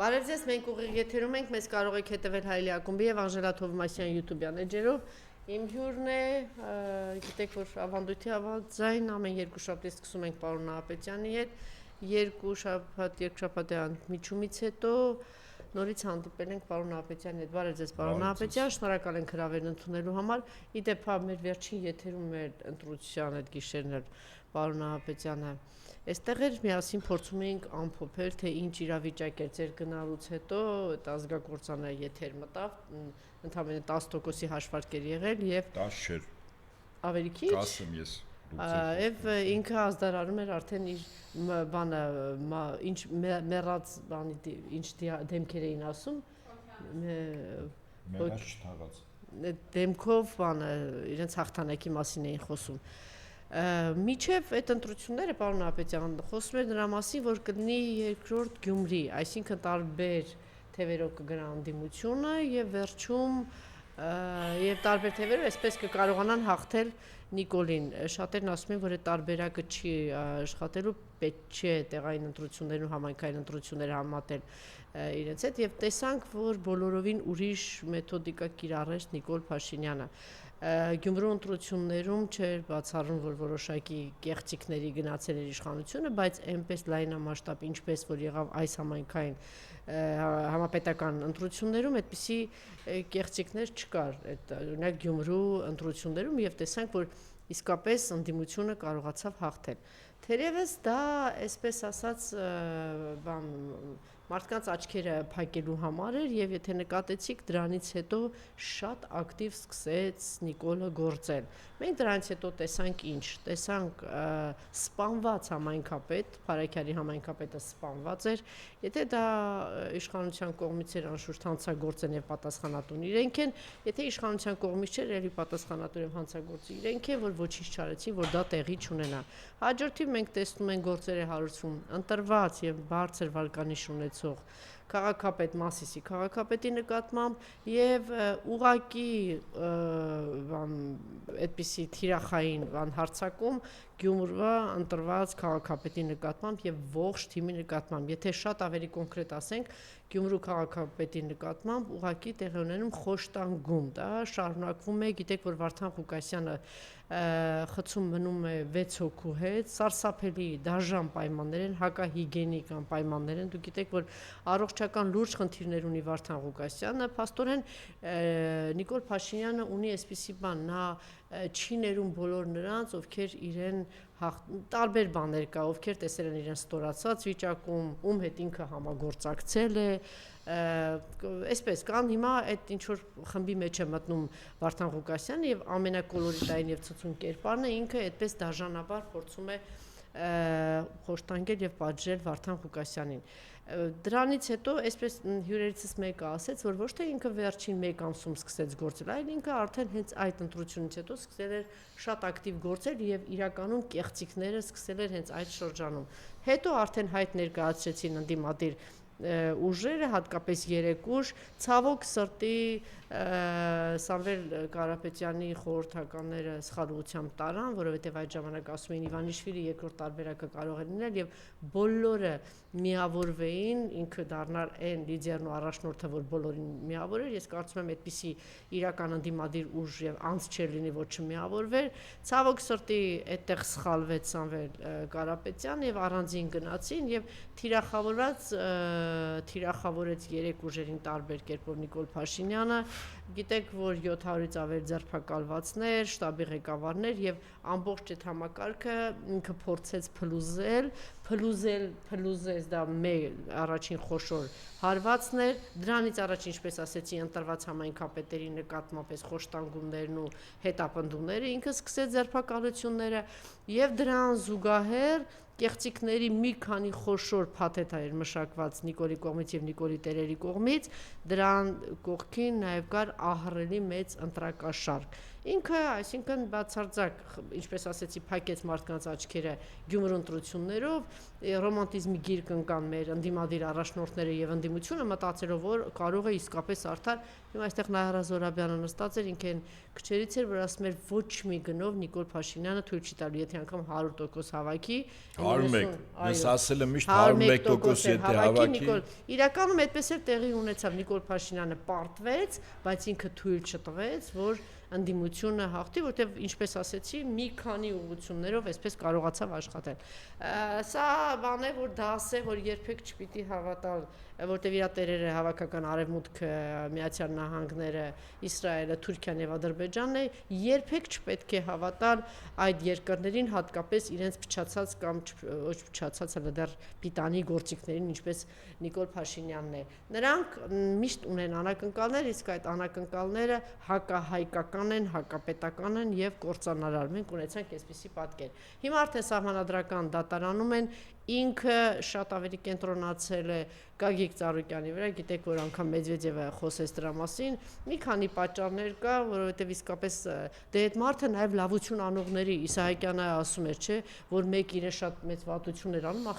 Բարև ձեզ, մենք ուղիղ եթերում ենք, մեզ կարող եք հետևել Հայելի ակումբի եւ Անժելա Թովմասյան YouTube-յան էջերով։ Իմ հյուրն է, գիտեք որ ավանդույթի ավազային ամեն երկու շաբթի սկսում ենք պարոն Նահապետյանի հետ, երկշաբաթի միջումից հետո նորից հանդիպել ենք պարոն Նահապետյանի հետ։ Բարև ձեզ, պարոն Նահապետյան, շնորհակալ ենք հրավերն ընդունելու համար։ Իդեպ մեր վերջին եթերում մեր ընտրության այդ գիշերն էր պարոն Նահապետյանը։ Այստեղ էր միասին փորձում էինք ամփոփել, թե ինչ իրավիճակ էր ձեր գնալուց հետո, այդ ազգակործանը եթեր մտավ, ընդհանրապես 10%-ի հաշվարկ էր եղել եւ 10 չէր։ Ավելի քիչ։ 10- եմ ես։ Եվ ինքը ազդարարում էր արդեն իր բանը, ինչ մեռած բանի ինչ դեմքեր էին ասում, մեռած չթաղած։ Դեմքով բանը իրենց հաղթանակի մասին էին խոսում։ Միջև այդ ընտրությունները պարոն Նահապետյան խոսում էր նրա մասին, որ կդնի երկրորդ Գյումրի, այսինքն տարբեր թևերով կգնա անդիմությունը եւ վերջում եւ տարբեր թևերով այսպես կկարողանան հաղթել Նիկոլին։ Շատերն ասում են, որ այդ տարբերակը չի աշխատելու, պետք չէ տեղային ընտրություններն ու համայնքային ընտրությունները համատել իրենց հետ եւ տեսանք, որ բոլորովին ուրիշ մեթոդիկա կիրառեց Նիկոլ Փաշինյանը։ Գյումրու ընտրություններում չէր բացառում, որ որոշակի կեղծիքների գնացել էր իշխանությունը, բայց այնպես լայնամասշտաբ, ինչպես որ եղավ այս համայնքային համապետական ընտրություններում, այդպիսի կեղծիքներ չկար, այդ օրինակ Գյումրու ընտրություններում եւ տեսանք, որ իսկապես ընդդիմությունը կարողացավ հաղթել։ Թերևս դա, այսպես ասած, մարդկանց աչքերը փակելու համար էր եւ եթե նկատեցիք դրանից հետո շատ ակտիվ սկսեց Նիկոլը գործել։ Մենք դրանից հետո տեսանք ինչ, տեսանք սպանված համայնքապետ, Փարաքյալի համայնքապետը սպանված էր, եթե դա իշխանության կողմից էր անշուշտ հանցագործեն եւ պատասխանատուն իրենք են, եթե իշխանության կողմից չէր, ելի պատասխանատու եւ հանցագործի իրենք են, որ ոչինչ չարեցին, որ դա տեղի չունենա։ Հաջորդիվ մենք տեսնում ենք գործերը հարուցվում ընտրված եւ բարձր վարկանիշ ունեցող քաղաքապետ Մասիսի քաղաքապետի նկատմամբ եւ ուղակի այդպիսի թիրախային հարձակում Գյումրվա ընտրված քաղաքապետի նկատմամբ եւ ողջ թիմի նկատմամբ։ Եթե շատ ավելի կոնկրետ ասենք, Գյումրու քաղաքապետի նկատմամբ ուղակի տեղի ունենում խոշտանգում, դա շարունակվում է, գիտեք որ Վարդան Ղուկասյանը խցում մնում է 6 հոգու հետ, սարսափելի դաժան պայմաններ են, հակահիգիենիկան պայմաններ են, դուք գիտեք որ առողջական լուրջ խնդիրներ ունի Վարդան Ղուկասյանը, փաստորեն Նիկոլ Փաշինյանը ունի այսպիսի բան, նա չի ներում բոլոր նրանց, ովքեր իրեն տարբեր բաներ կա, ովքեր տեսել են իրեն ստորացած վիճակում, ում հետ ինքը համագործակցել է, այսպես կան հիմա այդ ինչ որ խմբի մեջ է մտնում Վարդան Ղուկասյանը եւ ամենակոլորիտային եւ ցցուն կերպարն է ինքը այդպես դաժանաբար փորձում է խոշտանգել եւ պատժել Վարդան Ղուկասյանին։ Դրանից հետո այսպես հյուրերիցս մեկը ասեց, որ ոչ թե ինքը վերջին 1 ամսում սկսեց գործել, այլ ինքը արդեն հենց այդ ընտրությունից հետո սկսել էր շատ ակտիվ գործել եւ իրականում կեղծիքները սկսել էր հենց այդ շրջանում։ Հետո արդեն հայտ ներկայացրեցին ընդդիմադիր ուժերը, հատկապես 3 ուժ, ցավոք սրտի Սամվել Կարապետյանի խորհրդականները սխալությամբ տարան, որովհետև այդ ժամանակ ասում էին Իվանիշվիլի երկրորդ տարբերակը կարող է լինել եւ բոլորը միավորվեին, ինքը դառնար այն լիդերն ու առաջնորդը, որ բոլորին միավորեր, ես կարծում եմ այդպիսի իրական ընդդիմադիր ուժ եւ անց չէր լինի, որ չմիավորվեր, ցավոք սրտի այդտեղ սխալվեց Սամվել Կարապետյանը եւ առանձին գնացին եւ թիրախավորեց 3 ուժերին տարբեր կերպով Նիկոլ Փաշինյանը, գիտեք որ 700-ից ավել ձերբակալվածներ, շտաբի ղեկավարներ եւ ամբողջ այդ համակարգը ինքը փորձեց փլուզեց դա մեր առաջին խոշոր հարվածներ, դրանից առաջ ինչպես ասեցի ընտրված համայնքապետերի նկատմամբ այս խոշտանգումներն ու հետապնդումները ինքը սկսեց ձերբակալությունները եւ դրան զուգահեռ կեղծիքների մի քանի խոշոր փաթեթ էր մշակված Նիկոլի կողմից եւ Նիկոլի տերերի կողմից, դրան կողքին նաեւ կար ահռելի մեծ ընտրակաշարք։ Ինքը, այսինքն բացարձակ, ինչպես ասեցի, փակեց մարդկանց աչքերը Գյումրու ընտրություններով, ռոմանտիզմի գիրք ընկան մեր ընդդիմադիր առաջնորդները եւ ընդդիմությունը մտածելով որ կարող է իսկապես արդար հիմա այստեղ Նահարա Զորաբյանը նստած էր ինքն քչերից էր որ ասում էր ոչ մի գնով Նիկոլ Փաշինյանը թույլ չի տալու եթե անգամ 100% հավաքի 101 ես ասել եմ միշտ 101% եթե հավաքի իրականում այդպես էլ տեղի ունեցավ Նիկոլ Փաշինյանը պարտվեց բայց ինքը թույլ չտվեց որ ընդդիմությունը հաղթի, որտեղ ինչպես ասեցի, մի քանի ուղղություններով այսպես կարողացավ աշխատել։ Սա բան է, որ դաս է, որ երբեք չպիտի հավատալ, որտեղ իր տերերը հավաքական արևմուտքը, Միացյալ Նահանգները, Իսրայելը, Թուրքիան եւ Ադրբեջանն է, երբեք չպետք է հավատալ այդ երկրներին, հատկապես իրենց փչացած կամ ոչ փչացած, այլ դեռ պիտանի գործիքներին, ինչպես Նիկոլ Փաշինյանն է։ Նրանք միշտ ունեն անակնկալներ, իսկ այդ անակնկալները հակահայկական են, հակապետական են եւ կործանարար։ Մենք ունեցանք այսպիսի պատկեր։ Հիմա արդեն սահմանադրական դատարանում են ինքը շատ ավելի կենտրոնացել է Գագիկ Ծառուկյանի վրա, գիտեք, որ անգամ Մեդվեդևը խոսեց դրա մասին, մի քանի պատճառներ կա, որովհետեւ իսկապես դե այդ մարդը նաեւ լավություն անողների Իսահակյանը ասում էր, չէ, որ մեկ իրեն շատ մեծ վատություն էր անում,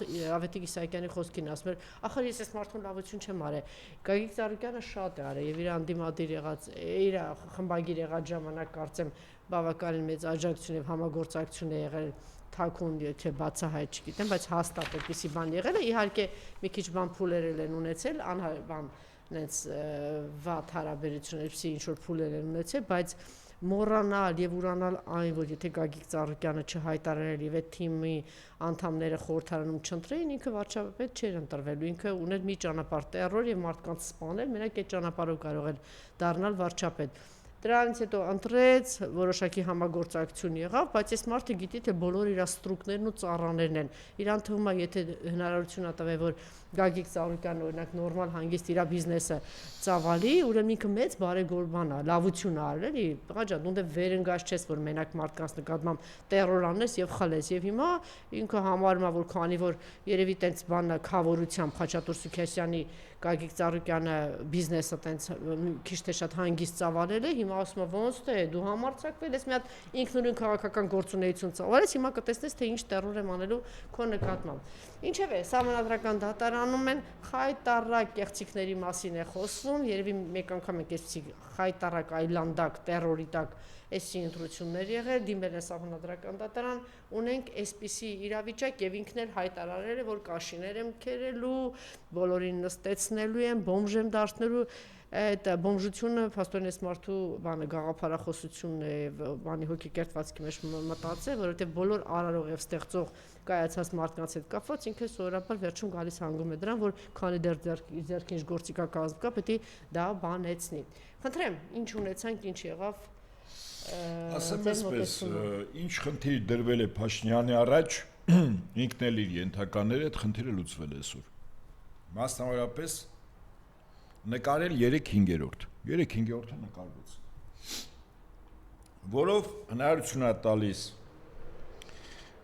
Ավետիք Իսահակյանի խոսքին ասում էր, ախր ես այս մարդուն լավություն չեմ արել։ Գագիկ Ծառուկյանը շատ է արել եւ իր անդիմադիր եղած, իր խմբագիր եղած ժամանակ կարծեմ բավականին մեծ աջակցություն եւ համագործակցություն է եղել թաքուն թե բացահայտ չգիտեմ, բայց հաստատ այդպիսի բան եղել է, իհարկե մի քիչ բան փուլերել են ունեցել, բան նենց վատ հարաբերություններ, այդպիսի ինչ որ փուլեր են ունեցել, բայց մոռանալ եւ ուրանալ այն, որ եթե Գագիկ Ծառուկյանը չհայտարարել եւ այդ թիմի անդամները խորհրդարանում չընտրեին, ինքը վարչապետ չէր ընտրվելու, ինքը ուներ մի ճանապարհ տերոր եւ մարդկանց սպանել, մենակ այդ ճանապարհով կարող էր դառնալ վարչապետ։ Դրանից հետո ընտրեց, որոշակի համագործակցություն եղավ, բայց այս մարդը գիտի թե բոլոր իր ստրուկներն ու ծառաներն են։ Իրան թվում է, եթե հնարավորություն տվե, որ Գագիկ Ծառուկյանը օրինակ նորմալ հանգիստ իր բիզնեսը ծավալի, ուրեմն ինքը մեծ բարեգորբան է, լավություն է արել, էլի, ղաջա, դու դե վերընկած չես, որ մենակ մարդկանց նկատմամբ տերոր անես եւ խլես, եւ հիմա ինքը համարում է, որ քանի որ երևի տենց բանը խավորությամբ Խաչատուր Սուքեսյանի Գագիկ Ծառուկյանը բիզնեսը տենց քիչ թե շատ հանգիստ ծավալել է, հիմա ասում է ոնց թե դու համարձակվել ես մի հատ ինքնուրույն քաղաքական գործունեություն ծավալես, հիմա կտեսնես թե ինչ տերոր եմ անելու քո նկատմամբ։ Ինչևէ, սահմանադրական դատարանում են խայտարակ կեղծիքների մասին է խոսվում, երևի մեկ անգամ ենք այսպիսի խայտարակ այլանդակ տերորի տակ այսի ընտրություններ եղել, դիմել են սահմանադրական դատարան, ունենք այսպիսի իրավիճակ եւ ինքն էլ հայտարարել է, որ կաշիներ եմ քերելու, բոլորին նստեցնելու եմ, բոմժ եմ դարձնելու, այդ բոմժությունը փաստորեն էս մարդու բանը գաղափարախոսությունն է, բանի հոգեկերտվածքի մեջ մտածել, որովհետեւ բոլոր արարող եւ ստեղծող կայացած մարդկանց հետ կապված ինքը սովորաբար վերջում գալիս հանգում է դրան, որ քանի դեռ ձեռքին ինչ գործիքակազմ կա, պետք է դա բանեցնի։ Խնդրեմ, ինչ ունեցանք, ինչ եղավ ասեմ այսպես, ինչ խնդիր դրվել է Փաշինյանի առաջ, ինքն էլ իր ենթականները այդ խնդիրը լուծվել է այսօր։ Մասնավորապես նկարել 3/5, 3/5-ը նկարվեց, որով հնարավորություն է տալիս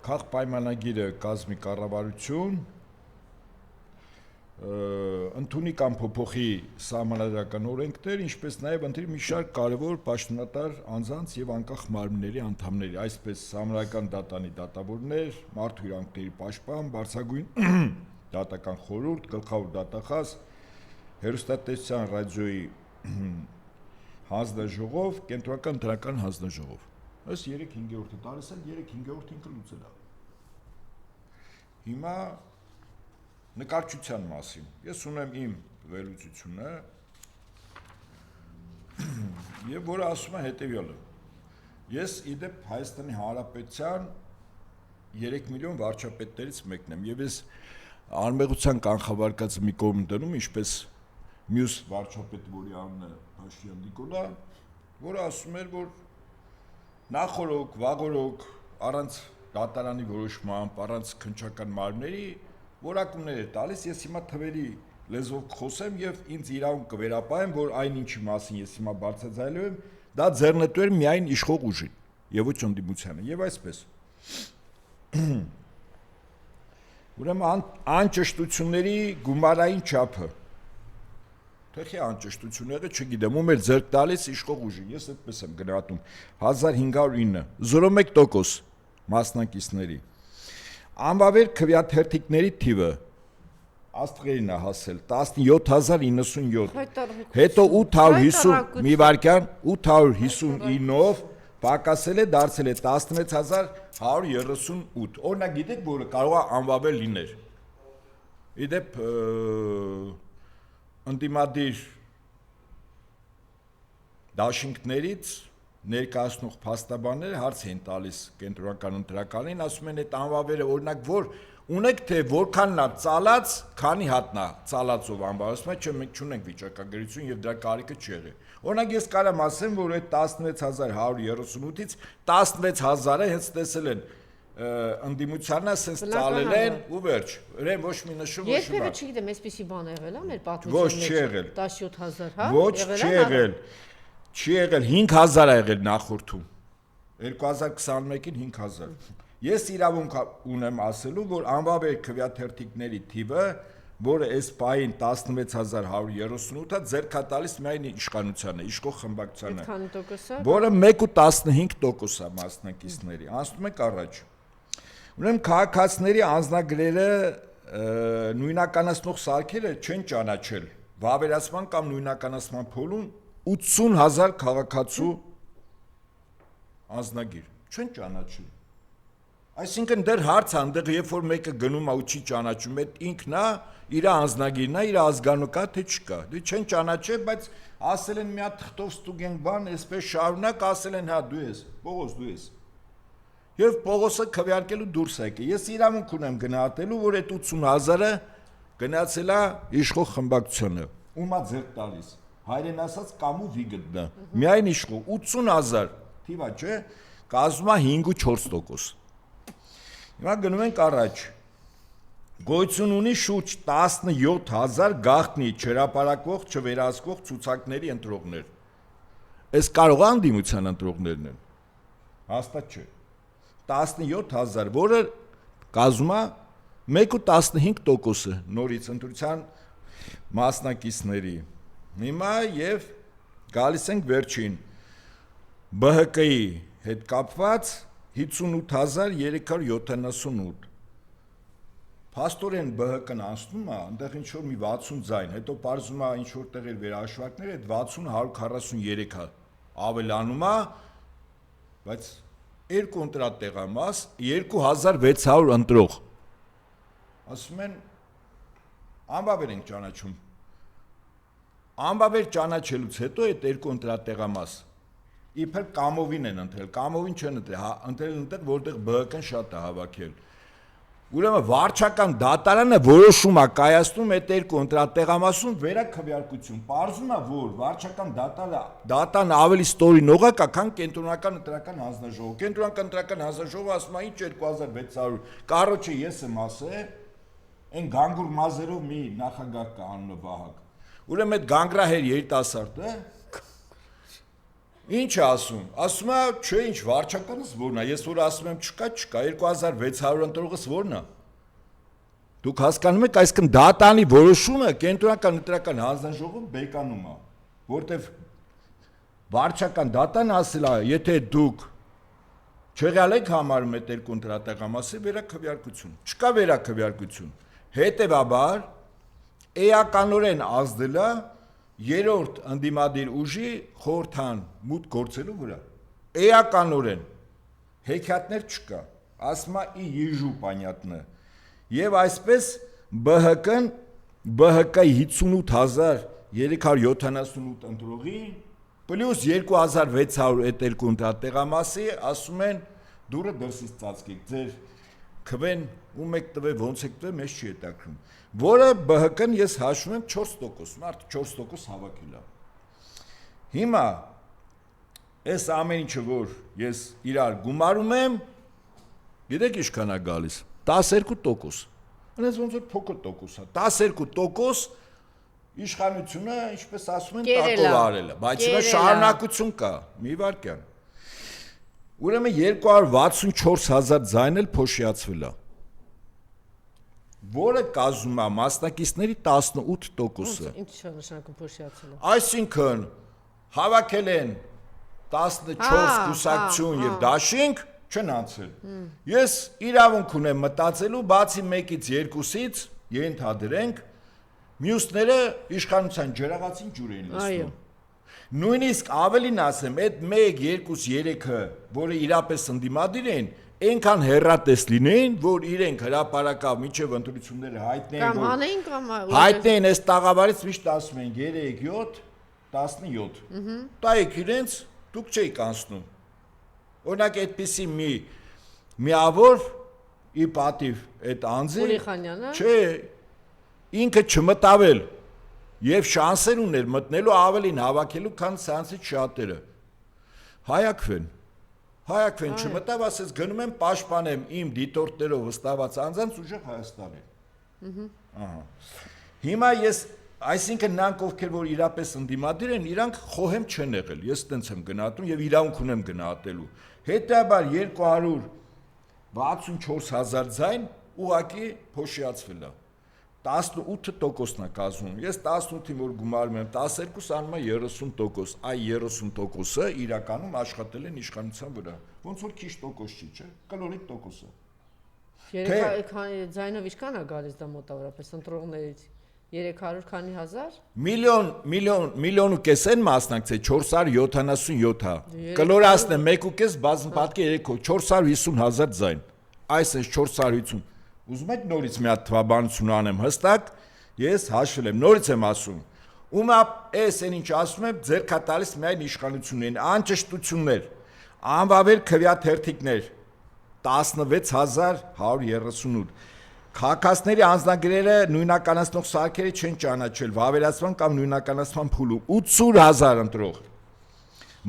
քաղաք պայմանագիրը կազմի կառավարություն, ընդունի կամ փոփոխի սահմանադրական օրենքներ, ինչպես նաև ընտրի մի շարք կարևոր պաշտոնատար անձանց եւ անկախ մարմինների անդամների, այսպես սահմանադրական դատանի դատավորներ, մարդու իրավունքների պաշտպան, բարձրագույն դատական խորհուրդ, գլխավոր դատախազ, հեռուստատեսության ռադիոյի հանձնաժողով, կենտրոնական ընտրական հանձնաժողով։ Այս 3/5-ը տալիս են, 3/5-ը ինքը լուծել է։ Հիմա նկարչության մասին։ Ես ունեմ իմ վերլուծությունը, եւ որը ասում է հետեւյալը. ես իդեպ Հայաստանի Հանրապետության 3 միլիոն վարչապետներից մեկն եմ, եւ ես անմեղության կանխավարկած մի կողմ դնում, ինչպես մյուս վարչապետը, որի անունը Փաշինյան Նիկոլա, որը ասում էր, որ նախորոք, վաղորոք, առանց դատարանի որոշմամբ, առանց քննչական մարմինների որակումներ էր տալիս, ես հիմա թվերի լեզվով կխոսեմ եւ ինձ իրավունք կվերապահեմ, որ այն ինչի մասին ես հիմա բարձրաձայնելու եմ, դա ձեռնտու էր միայն իշխող ուժին եւ ոչ ընդդիմությանը եւ այսպես։ Ուրեմն անճշտությունների գումարային չափը Թեխի անճշտությունները չգիտեմ, ում էր ձեռք տալիս իշխող ուժին, ես այդպես եմ գնահատում 1509 0.1% մասնակիցների։ Անվավեր քվեաթերթիկների թիվը աստղերին է հասել 17097, հետո 850 մի վարքյան 859-ով պակասել է, դարձել է 16138։ Օրինակ գիտեք, որը կարող է անվավեր լիներ։ Իդեպ ընդդիմադիր դաշինքներից ներկայացնող փաստաբանները հարց են տալիս կենտրոնական ընտրականին, ասում են այդ անվավերը օրինակ որ ունեք թե որքանն է ծալած, քանի հատնա ծալածով անվարում է, չէ մենք չունենք վիճակագրություն եւ դրա կարիքը չի եղել։ Օրինակ ես կարամ ասեմ, որ այդ 16138-ից 16000-ը հենց տեսել են ընդդիմությանը, ասես ծալել են ու վերջ։ Ուրեմն ոչ մի նշում, ոչ մի բան։ Երբևէ չգիտեմ, այսպեսի բան եղել է մեր պատմության մեջ։ Ոչ չի եղել։ 17000, հա։ Ոչ չի եղել։ Չի եղել 5000 է եղել նախորդում 2021-ին 5000։ Ես իրավունք ունեմ ասելու, որ անվավեր քվեաթերթիկների թիվը, որը այս պահին 16138-ը ձեռք է տալիս միայն իշխանությանը, իշխող խմբակցությանը, որը 1.15% է մասնակիցների, անցնում ենք առաջ։ Ուրեմն քաղաքացիների անձնագրերը նույնականացնող սարքերը չեն ճանաչել վավերացման կամ նույնականացման փուլում 80000 քաղաքացու անձնագիր չեն ճանաչել։ Այսինքն դեռ հարց է, այնտեղ երբ որ մեկը գնում է ու չի ճանաչում, այդ ինքն է, իր անձնագիրն է, իր ազգանոկա թե չկա։ Դե չեն ճանաչել, բայց ասել են մի հատ թղթով ստուգեն բան, այսպես շարունակ ասել են, հա դու ես, Պողոս դու ես։ Եվ Պողոսը քվեարկելու դուրս եկել։ Ես իրավունք ունեմ գնահատելու, որ այդ 80000-ը գնացել է իշխող խմբակցությանը։ Ումա ձեռք տալիս։ Հայերեն ասած կամու վիգտնը։ Միայն իշխող 80000 թիվա, չէ, կազմում է 5.4%։ Հիմա գնում ենք առաջ։ Գոյություն ունի շուրջ 17000 գաղտնի չհրապարակվող, չվերահսկվող ցուցակների ընտրողներ։ Այս կարող է ընդդիմության ընտրողներն են։ Հաստատ չէ։ 17000, որը կազմում է 1.15%-ը նորից ընտրության մասնակիցների։ Հիմա եւ գալիս ենք վերջին ԲՀԿ-ի հետ կապված 58378։ Փաստորեն ԲՀԿ-ն անցնում է, այնտեղ ինչ որ մի 60 ձայն, հետո բարձում է ինչ որ տեղեր վերահաշվարկներ, այդ 60-143-ը ավելանում է, բայց երկու ընտրատեղամաս 2600 ընտրող։ Ասում են անվավեր ենք ճանաչում։ Անվավեր ճանաչելուց հետո այդ երկու ընտրատեղամաս իբր կամովին են ընտրել, կամովին չեն ընտրել, ընտրել ընտեղ, որտեղ ԲՀԿ-ն շատ է հավաքել։ Ուրեմն վարչական դատարանը որոշում է կայացնում այդ երկու ընտրատեղամասում վերաքվեարկություն։ Պարզում է, որ վարչական դատան ավելի ստորին օղակ է, քան կենտրոնական ընտրական հանձնաժողովը։ Կենտրոնական ընտրական հանձնաժողովը ասում է, ինչ 2600, կարոջը ես եմ ասել, այն գանգուր մազերով մի նախագահ կա անունը Վահագ։ Ուրեմն այդ գանգրահեր երիտասարդը ինչ է ասում։ Ասում է, չէ, ինչ վարչականս որն է։ Ես որ ասում եմ չկա, 2600 ընտրողս որն է։ Դուք հասկանում եք, այսինքն դատանի որոշումը կենտրոնական ընտրական հանձնաժողովում բեկանում է, որտեվ վարչական դատան ասել է, եթե դուք չեղյալ եք համարում այդ երկու ընտրատեղամասի վերաքվեարկություն։ Չկա վերաքվեարկություն։ Հետևաբար էականորեն ազդել է երրորդ ընդդիմադիր ուժի խորհրդան մուտք գործելու վրա։ Էականորեն հեքիաթներ չկա, ասում է ի ежу понятно։ Եվ այսպես ԲՀԿ-ն ԲՀԿ-ի 58378 ընտրողի պլյուս 2600 այդ երկու ընտրատեղամասի ասում են դուրը դրսից ծածկեք, ձեր քվեն ում եք տվել, ոնց եք տվել, մեզ չի հետաքրում։ Որը ԲՀԿ-ն ես հաշվում եմ 4%, մարդը 4% հավաքել է։ Հիմա այս ամեն ինչը որ ես իրար գումարում եմ, գիտեք ինչքան է գալիս։ 12%։ Այնպես ոնց որ փոքր տոկոս է։ 12% իշխանությունը, ինչպես ասում են, տակով արել է, բայց նա շարունակություն կա, մի վարքյան։ Ուրեմն 264000 ձայն էլ փոշիացվել է, որը կազմում է մասնակիցների 18%-ը։ Ինչ է նշանակում փոշիացելը։ Այսինքն հավաքել են 14 կուսակցություն եւ դաշինք, չեն անցել։ Ես իրավունք ունեմ մտածելու բացի մեկից երկուսից, ենթադրենք, մյուսները իշխանության ջրաղացին ջուր են լցնում։ Նույնիսկ ավելին ասեմ, այդ 1, 2, 3-ը, որը իրապես ընդդիմադիր են, այնքան հեռատես լինեին, որ իրենք հրապարակավ միջև ընտրությունները հայտնեին այս տաղավարից միշտ ասում են 3, 7, 17։ Տայեք իրենց, դուք չեք անցնում։ Օրինակ այդպիսի մի միավոր ի պատիվ այդ անձի, չէ, ինքը չմտավել եւ շանսեր ուներ մտնելու ավելին հավաքելու, քան սրանցից շատերը։ Հայակվեն չմտավ, ասես գնում եմ պաշտպանեմ իմ դիտորդներով վստահված անձանց ուժեղ Հայաստանին։ Հիմա ես, այսինքն նրանք ովքեր որ իրապես ընդդիմադիր են, իրանք խոհեմ չեն եղել, ես տենց եմ գնահատում եւ իրավունք ունեմ գնահատելու։ Հետաբար 264,000 ձայն ուղակի փոշիացվել է։ 18%-ն է կազմում։ Ես 18-ին որ գումարում եմ, 12 անում է 30%, այ 30%-ը իրականում աշխատել են իշխանության վրա։ Ոնց որ քիչ տոկոս չի, չէ՞, կլորիկ տոկոսը։ Երեքանի ձայնով ինչքան է գալիս դա մոտավորապես ընտրողներից 300 քանի հազար։ Միլիոն ու կես են մասնակցել 477-ը։ Կլորացնեմ 1.5 բազմապատկի 3 450,000 ձայն։ Այս է 450։ Ուզում եք նորից մի հատ թվաբանություն անեմ հստակ, ես հաշվել եմ, նորից եմ ասում։ Ումա էս այն ինչ ասում եմ, ձերքա տալիս միայն իշխանություններին, անճշտություններ, անվավեր քվեաթերթիկներ 16138։ Քաղաքացիների անձնագրերը նույնականացնող սարքերը չեն ճանաչել, վավերացման կամ նույնականացման փուլում 80,000 ընտրող։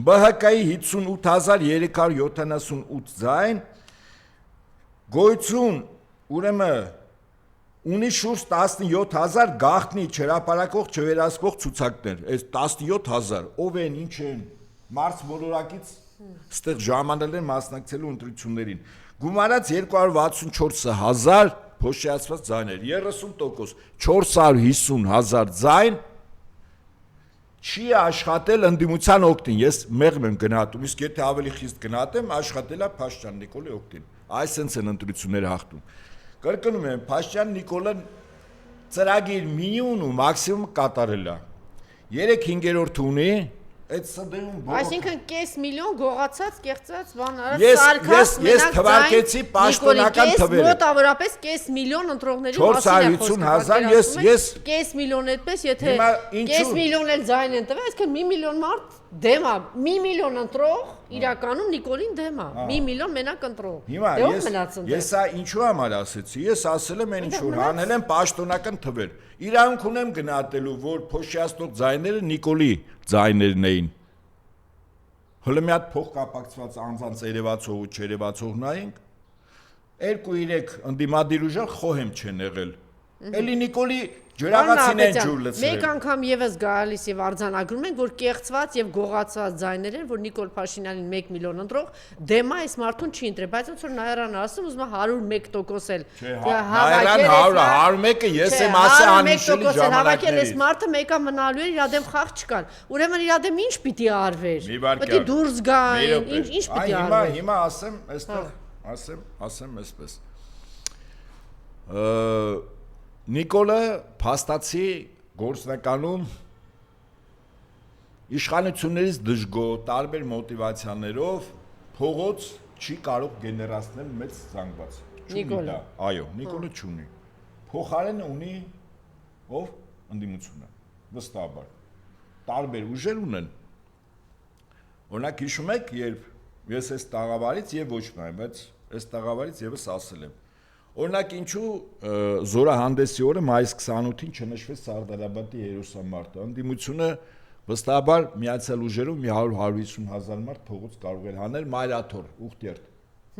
ԲՀԿ-ի 58378 ձայն, գոյություն ուրեմն ունի շուրջ 17,000 գաղտնի չհրապարակող չվերահսկվող ցուցակներ, այս 17,000 ով են, ինչ են, մարդ մոլորակից ստեղ ժամանել են մասնակցելու ընտրություններին։ Գումարած 264,000 փոշիացված ձայներ, 30%, 450,000 ձայն չի աշխատել ընդդիմության օգտին, ես մեղմ եմ գնահատում, իսկ եթե ավելի խիստ գնահատեմ, աշխատել է Փաշինյան Նիկոլի օգտին, այսպես են ընտրությունները հաղթում։ Կրկնում եմ, Փաշինյան Նիկոլան ծրագիր մինիմում ու մաքսիմում կատարել է, 3/5 ունի, այդ սդերում բողոք։ Այսինքն կես միլիոն գողացած, կեղծած բան արած սարքած, ես թվարկեցի պաշտոնական թվերը։ Մոտավորապես կես միլիոն ընտրողների մասին է խոսքը։ 450,000, ես կես միլիոն այդպես, եթե կես միլիոն էլ ձայն են տվել, այսինքն 1 միլիոն մարդ դեմ է, 1 միլիոն ընտրող իրականում Նիկոլին դեմ է, 1 միլիոն մենակ ընտրող։ Հիմա ես ինչու համար ասեցի, ես ասել եմ այն ինչ որ հանել եմ պաշտոնական թվեր։ Իրավունք ունեմ գնահատելու, որ փոշիացնող ձայները Նիկոլի ձայներն էին։ Հələ մի հատ փոխկապակցված անձանց երևացող ու չերևացող նայենք, 2-3 ընդդիմադիր ուժեր խոհեմ չեն եղել։ Էլի Նիկոլի ջրաղացին են ջուր լցրել։ Մեկ անգամ եւս գալիս եւ արձանագրում ենք, որ կեղծված եւ գողացված ձայներ են, որ Նիկոլ Փաշինյանին 1 միլիոն ընտրող դեմա այս մարդուն չի ընտրել, բայց ոնց որ Նայարան ասում, ուզում է 101% էլ հավաքել։ 101-ը ես եմ ասել անհիշելի ժամանակներից։ Այս մարդը մեկա մնալու էր, իր դեմ խաղ չկար։ Ուրեմն իր դեմ ինչ պիտի արվեր։ Պետք է դուրս գային, ինչ պիտի արվեր։ Հիմա ասեմ, այստեղ ասեմ այսպես։ Նիկոլը փաստացի գործնականում իշխանություններից դժգոհ տարբեր մոտիվացիաներով փողոց չի կարող գեներացնել մեծ զանգված։ Նիկոլը։ Այո, Նիկոլը չունի։ Փոխարենը ունի ով ընդդիմությունը, վստահաբար։ Տարբեր ուժեր ունեն։ Օրինակ հիշում եք, երբ ես այս տաղավարից եւ ոչ միայն, բայց այս տաղավարից եւս ասել եմ։ Օրինակ ինչու զորահանդեսի օրը մայիս 28-ին չնշվեց Սարդարաբադի հերոսամարտը, ընդդիմությունը վստահաբար միացյալ ուժերով մի 100-150,000 մարդ փողոց կարող էր հանել մայրաթոր, ուխտերտ,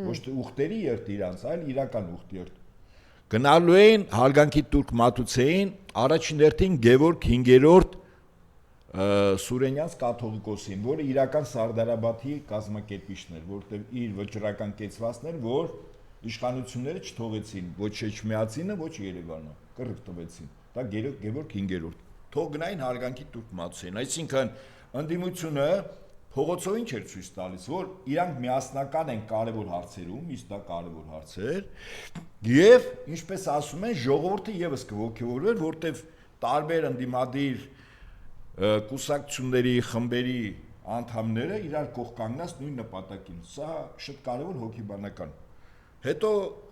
ոչ թե ուխտերի երթ իրանց, այլ իրական ուխտերտ։ Գնալու էին հարգանքի տուրք մատուցեին առաջին հերթին Գևորգ 5-րդ Սուրենյանց կաթողիկոսին, որը իրական Սարդարաբադի կազմակերպիչն էր, որտեղ իր վճռական կեցվածներ, որ իշխանությունները չթողեցին ոչ Չեչմիածինը, ոչ Երևանը, կռիվ տվեցին։ Դա Գևորգ 5-րդ։ Թող գնային հարգանքի տուրք մատուցեին, այսինքն ընդդիմությունը փողոցով ինչ էր ցույց տալիս, որ իրանք միասնական են կարևոր հարցերում, իսկ դա կարևոր հարց էր, եւ ինչպես ասում են, ժողովուրդը եւս կողքեվորվեր, որտեվ տարբեր ընդդիմադիր կուսակցությունների խմբերի անդամները իրար կողք կանգնած նույն նպատակին։ Սա շատ կարևոր հոգեբանական։ Հետո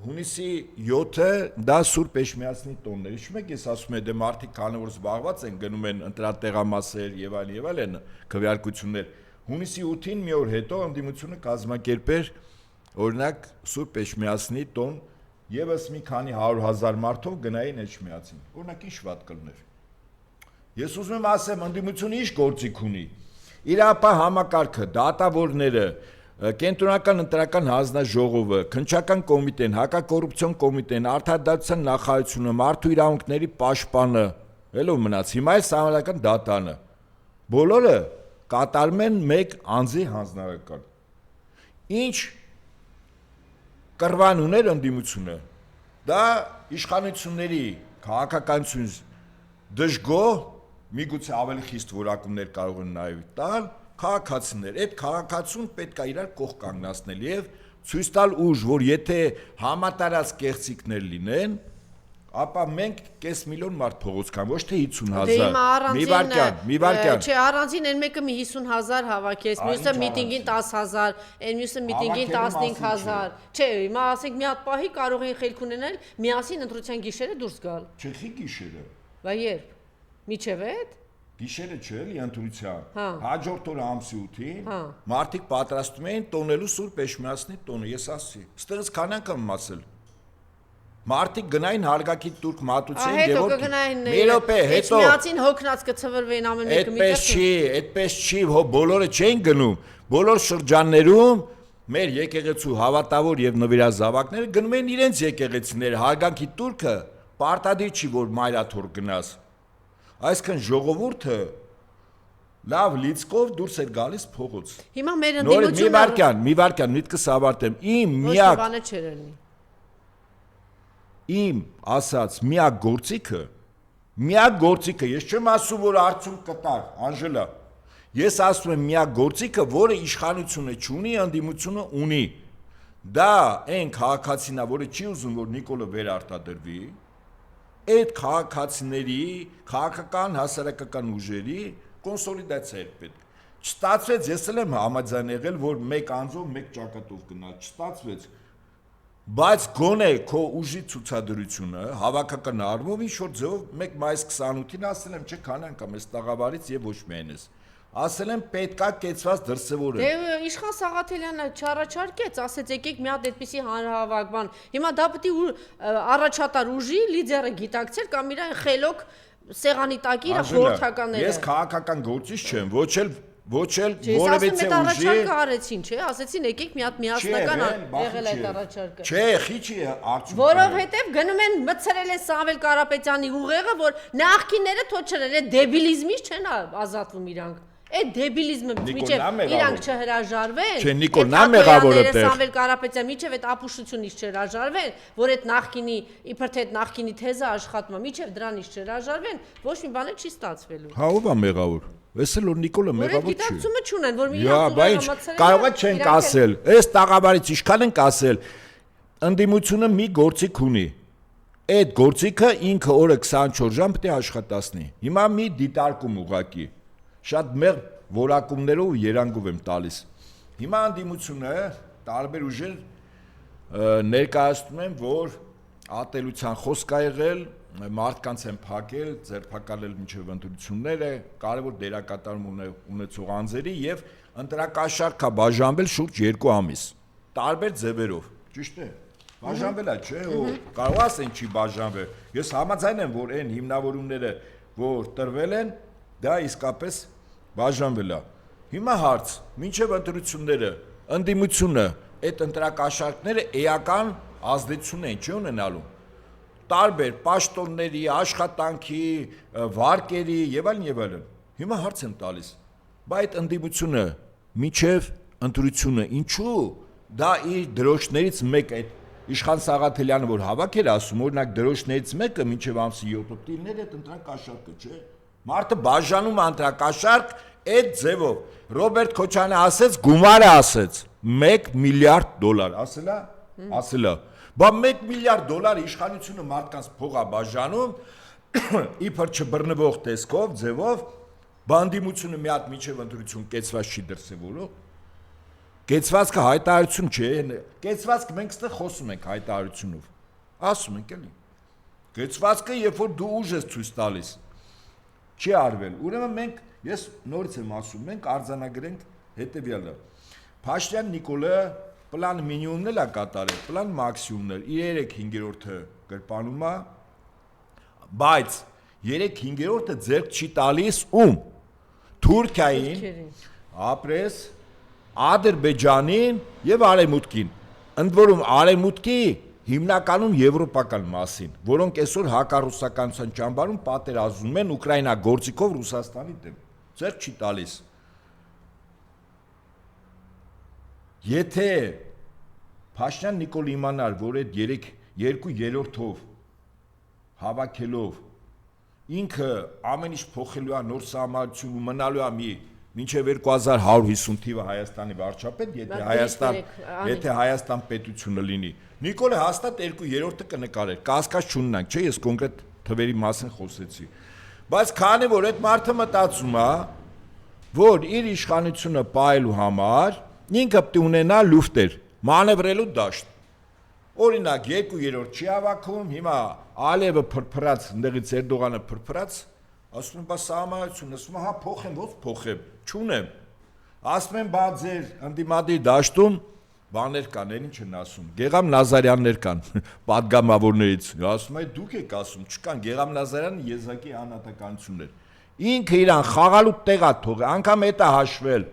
հունիսի 7-ը դա Սուրբ Էջմիածնի տոնն էր։ Հիշում եք, ես ասում եմ, դե մարդիկ քանի որ զբաղված են, գնում են ընտրատեղամասեր եւ այլն, քվեարկություններ։ Հունիսի 8-ին մի օր հետո ընդդիմությունը կազմակերպեր օրինակ Սուրբ Էջմիածնի տոն, եւս մի քանի 100,000 մարդով գնային Էջմիածին։ Օրինակ ինչ վատ կլներ։ Ես ուզում եմ ասեմ, ընդդիմությունը ինչ գործիք ունի։ Իր ապա համակարգը, դատավորները, Կենտրոնական ընտրական հանձնաժողովը, քննչական կոմիտեն, հակակոռուպցիոն կոմիտեն, արդարադատության նախարարությունը, մարդու իրավունքների պաշտպանը, ելով մնաց, հիմա էլ Սահմանադրական դատարանը, բոլորը կատարում են մեկ անձի հանձնարարական։ Ինչ կռվան ուներ ընդդիմությունը, դա իշխանությունների քաղաքականություն դժգոհ, միգուցե ավելի խիստ որակումներ կարող են նաև տալ, քաղաքացիներ, այդ քաղաքացուն պետք է իրար կողք կանգնացնել եւ ցույց տալ ուժ, որ եթե համատարած կեղծիքներ լինեն, ապա մենք կես միլիոն մարդ փողոց կան, ոչ թե 50,000։ Մի վարքյան։ Չէ, առանձին այն մեկը մի 50,000 հավաքես, մյուսը միտինգին 10,000, այն մյուսը միտինգին 15,000։ Չէ, հիմա ասենք մի հատ պահի կարող են խելք ունենալ միասին ընտրության գիշերը դուրս գալ։ Չեխի գիշերը։ Բա երբ։ Միջև այդ։ Գիշերը չէ, էլի ընտրության։ Հա։ Հաջորդ օրը ամսի 8-ին Հա։ մարդիկ պատրաստում էին տոնելու Սուրբ Էջմիածնի տոնը, ես ասացի։ Ստեղից քան անգամ ասել։ Մարդիկ գնային հարգակի турք մատուցեին Հետո եւ կգնային։ մի րոպե, հետո Էջմիածին հոգնած կցվրվեին ամեն մեկը մի տեղ։ Այդպես չի, բոլորը չեն գնում։ Բոլոր շրջաններում մեր եկեղեցու հավատավոր եւ նվիրազավակները գնում են իրենց եկեղեցիները, հարգանքի турքը պարտադիր չի որ մայրաթոր գնաս։ Այսքան ժողովուրդը լավ լիցքով դուրս էր գալիս փողոց։ Հիմա մեր ընդդիմությունը մի վարքյան, միտքս ավարտեմ։ Իմ ասած միակ գործիքը, ես չեմ ասում որ արդյունք կտար, Անժելա։ Ես ասում եմ միակ գործիքը, որը իշխանությունը չունի, ընդդիմությունը ունի։ Դա այն քաղաքացին է, որը չի ուզում որ Նիկոլը վերարտադրվի։ Այդ քաղաքացիների, քաղաքական, հասարակական ուժերի կոնսոլիդացիա էր պետք։ Չստացվեց, ես էլ եմ համաձայն եղել, որ մեկ անձով, մեկ ճակատով գնալ, չստացվեց։ Բայց գոնե քո ուժի ցուցադրությունը հավաքական առումով ինչ որ ձեւով 1 մայիս 28-ին ասել եմ, չէ, քանի անգամ էս տաղավարից եւ ոչ միայն էս։ Ասել եմ պետքա կեցված դրսևորել։ Դե իշխան Սաղաթելյանը չառաջարկեց, ասեց եկեք մի հատ այդպիսի հանրահավաք բան։ Հիմա դա պետք է առաջատար ուժի լիդերը գիտակցել կամ իրան խելոք սեղանի տակ իր խորհրդականները։ Ես քաղաքական գործիչ չեմ, ոչ էլ որևէ ուժի։ Առաջարկը արեցին, չէ՞, ասեցին եկեք մի հատ միասնական եղել այդ առաջարկը։ Չէ, խիչի արդյունքը։ Որովհետև գնում են մցրել են Սամվել Կարապետյանի ուղեղը, որ նախկինները թոչրել են դեբիլիզմից չեն ազատվում իրանք։ Այդ դեբիլիզմը միջև իրանք չհրաժարվեն։ Չէ, Նիկոլն է մեղավորը տեղ։ Սամվել Կարապետյան միջև այդ ապուշությունից չհրաժարվեն, որ այդ նախկինի իբր թե այդ նախկինի թեզը աշխատում է, միջև դրանից չհրաժարվեն, ոչ մի բան չի ստացվելու։ Հա, ով է մեղավոր։ Էս էլ որ Նիկոլը մեղավոր չի։ Գիտակցումը չունեն, որ մի կարող է չենք ասել։ Այս տաղավարից ինչքան ենք ասել, ընդդիմությունը մի գործիք ունի։ Այդ գործիքը ինքը օրը 24 ժամ պետք է աշխատացնի։ Հիմա մի դիտարկում ուղակի շատ մեղ որակումներով ու երանգով եմ տալիս։ Հիմա ընդդիմությունը տարբեր ուժեր ներկայացնում են, որ ատելության խոսք է եղել, մարդկանց են փակել, ձերբակալել մինչև ընտրությունները, կարևոր դերակատարում ունեցող անձերի եւ ընտրակաշառք է բաժանվել շուրջ 2 ամիս։ Տարբեր ձևերով, ճիշտ է։ Բաժանվել է, չէ՞, կարող ասեն չի բաժանվել։ Ես համաձայն եմ, որ այն հիմնավորումները, որ տրվել են, դա իսկապես բաժանվել է։ Հիմա հարց, մինչև ընտրությունները, ընդդիմությունը, այդ ընտրակաշառքները էական ազդեցություն են չի ունենալու։ Տարբեր պաշտոնների, աշխատանքի, վարկերի եւ այլն։ Հիմա հարց եմ տալիս։ Բայց այդ ընդդիմությունը մինչև ընտրությունը ինչու դա իր դրոշներից մեկ այդ Իշխան Սաղաթելյանը որ հավաք էր ասում, օրինակ դրոշներից մեկը մինչև ամսի 7-ը դիլներ այդ ընտրակաշառքը, չէ։ Մարդը բաժանում ընտրակաշառք Այդ ձևով Ռոբերտ Քոչարյանը ասեց, գումարը ասեց 1 միլիարդ դոլար, ասելա։ Բա 1 միլիարդ դոլար իշխանությունը մարդկանց փող է բաժանում, իբր չբռնվող տեսքով, ձևով, բանդիմությունը մի հատ միջև ընտրություն կեցված չի դրսևորում։ Կեցվածքը հայտարարություն չէ, կեցվածքը մենք ստեղ խոսում ենք հայտարարությունով։ Ասում ենք էլի։ Կեցվածքը երբ որ դու ուժ ես ցույց տալիս, չի արվել։ Ուրեմն մենք, ես նորից եմ ասում, մենք արձանագրենք հետևյալը։ Փաշտյան Նիկոլը պլան մինիմումն էլ է կատարել, պլան մաքսիմումն էլ, իր 3/5-ը գրպանում է, բայց 3/5-ը ձեռք չի տալիս ում։ Թուրքիային, ապրես, Ադրբեջանին եւ Արևմուտքին։ Ընդ որում Արևմուտքի հիմնականում եվրոպական մասին, որոնք այսօր հակառուսականության ճամբարում պատերազմում են Ուկրաինա գործիքով Ռուսաստանի դեմ։ Ձեռք չի տալիս։ Եթե Փաշինյան Նիկոլ իմանար, որ այդ 2/3-ով հավաքելով ինքը ամեն ինչ փոխելու է նոր սահմանություն ու մնալու է մինչև 2150 թիվը Հայաստանի վարչապետ, եթե Հայաստան պետությունը լինի, Նիկոլը հաստատ 2/3 կնկարեր, կասկած չունենանք, չէ, ես կոնկրետ թվերի մասին խոսեցի, բայց քանի որ այդ մարդը մտածում է, որ իր իշխանությունը պահելու համար ինքը պետք է ունենա լուֆտեր, մանևրելու դաշտ, օրինակ 2/3 չի հավաքում, հիմա Ալիևը փրփրած, ընդեղից Էրդողանը փրփրած, ասում եմ, բա սահմանություն, ասում եմ, հա փոխեմ, ո՞ց փոխեմ, չունեմ, ասում եմ, բա ձեր ընդդիմադիր դաշտում բաներ կան, են ինչ են ասում, Գեգամ Նազարյաններ կան, պատգամավորներից, ասում եմ, դուք եք ասում, չկան, Գեգամ Նազարյանը եզակի անհատականություններ, ինքը իրան խաղալու տեղ է թողել, անգամ հետ է հաշվել,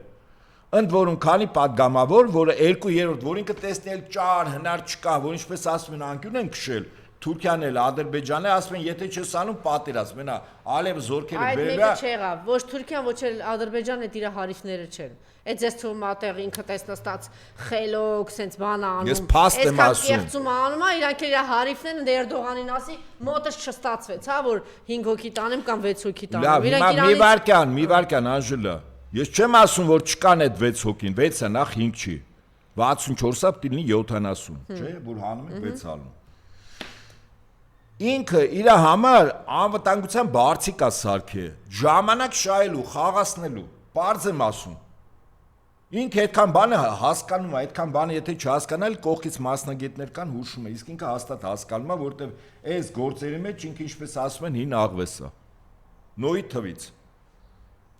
ընդ որում քանի պատգամավոր, որը 2/3, որ ինքը տեսնել ճար, հնար չկա, որ ինչպես ասում են, անկյուն են քշել, Թուրքիան էլ, Ադրբեջանը ասում են, եթե չես անում պատերազմ, մենա Ալիևը զորքերը բերել է։ Այդ մեկը չեղավ, ոչ Թուրքիան, ոչ էլ Ադրբեջանը իր հարիվները չեն։ Այդ ձեզ թվում ատեղ ինքը տեսնած խելոք, սենց բան անում։ Ես փաստ եմ ասում։ Կեղծում անում, իրանք իր հարիվներն դե Էրդողանին ասի, մոտս չստացվեց, հա, որ 5 հոգի տանեմ կամ 6 հոգի տանեմ։ Լավ, մի վարքան, Անժելա։ Ես չեմ ասում, որ չկան այդ 6 հոգին, 6-ը նախ 5 չի։ 64-ը պետք լինի 70, չէ, որ հանում են 6 հալում։ Ինքը իր համար անվտանգության բարձիկ է սարքել, ժամանակ շահելու, խաղացնելու, պարզ եմ ասում։ Ինքը այդքան բանը հասկանում է, այդքան բանը եթե չհասկանալ, կողքից մասնագետներ կան հուշում է, իսկ ինքը հաստատ հասկանում է, որտեվ այս գործերի մեջ ինքը ինչպես ասում են հին աղվես է։ Նոյի թվից։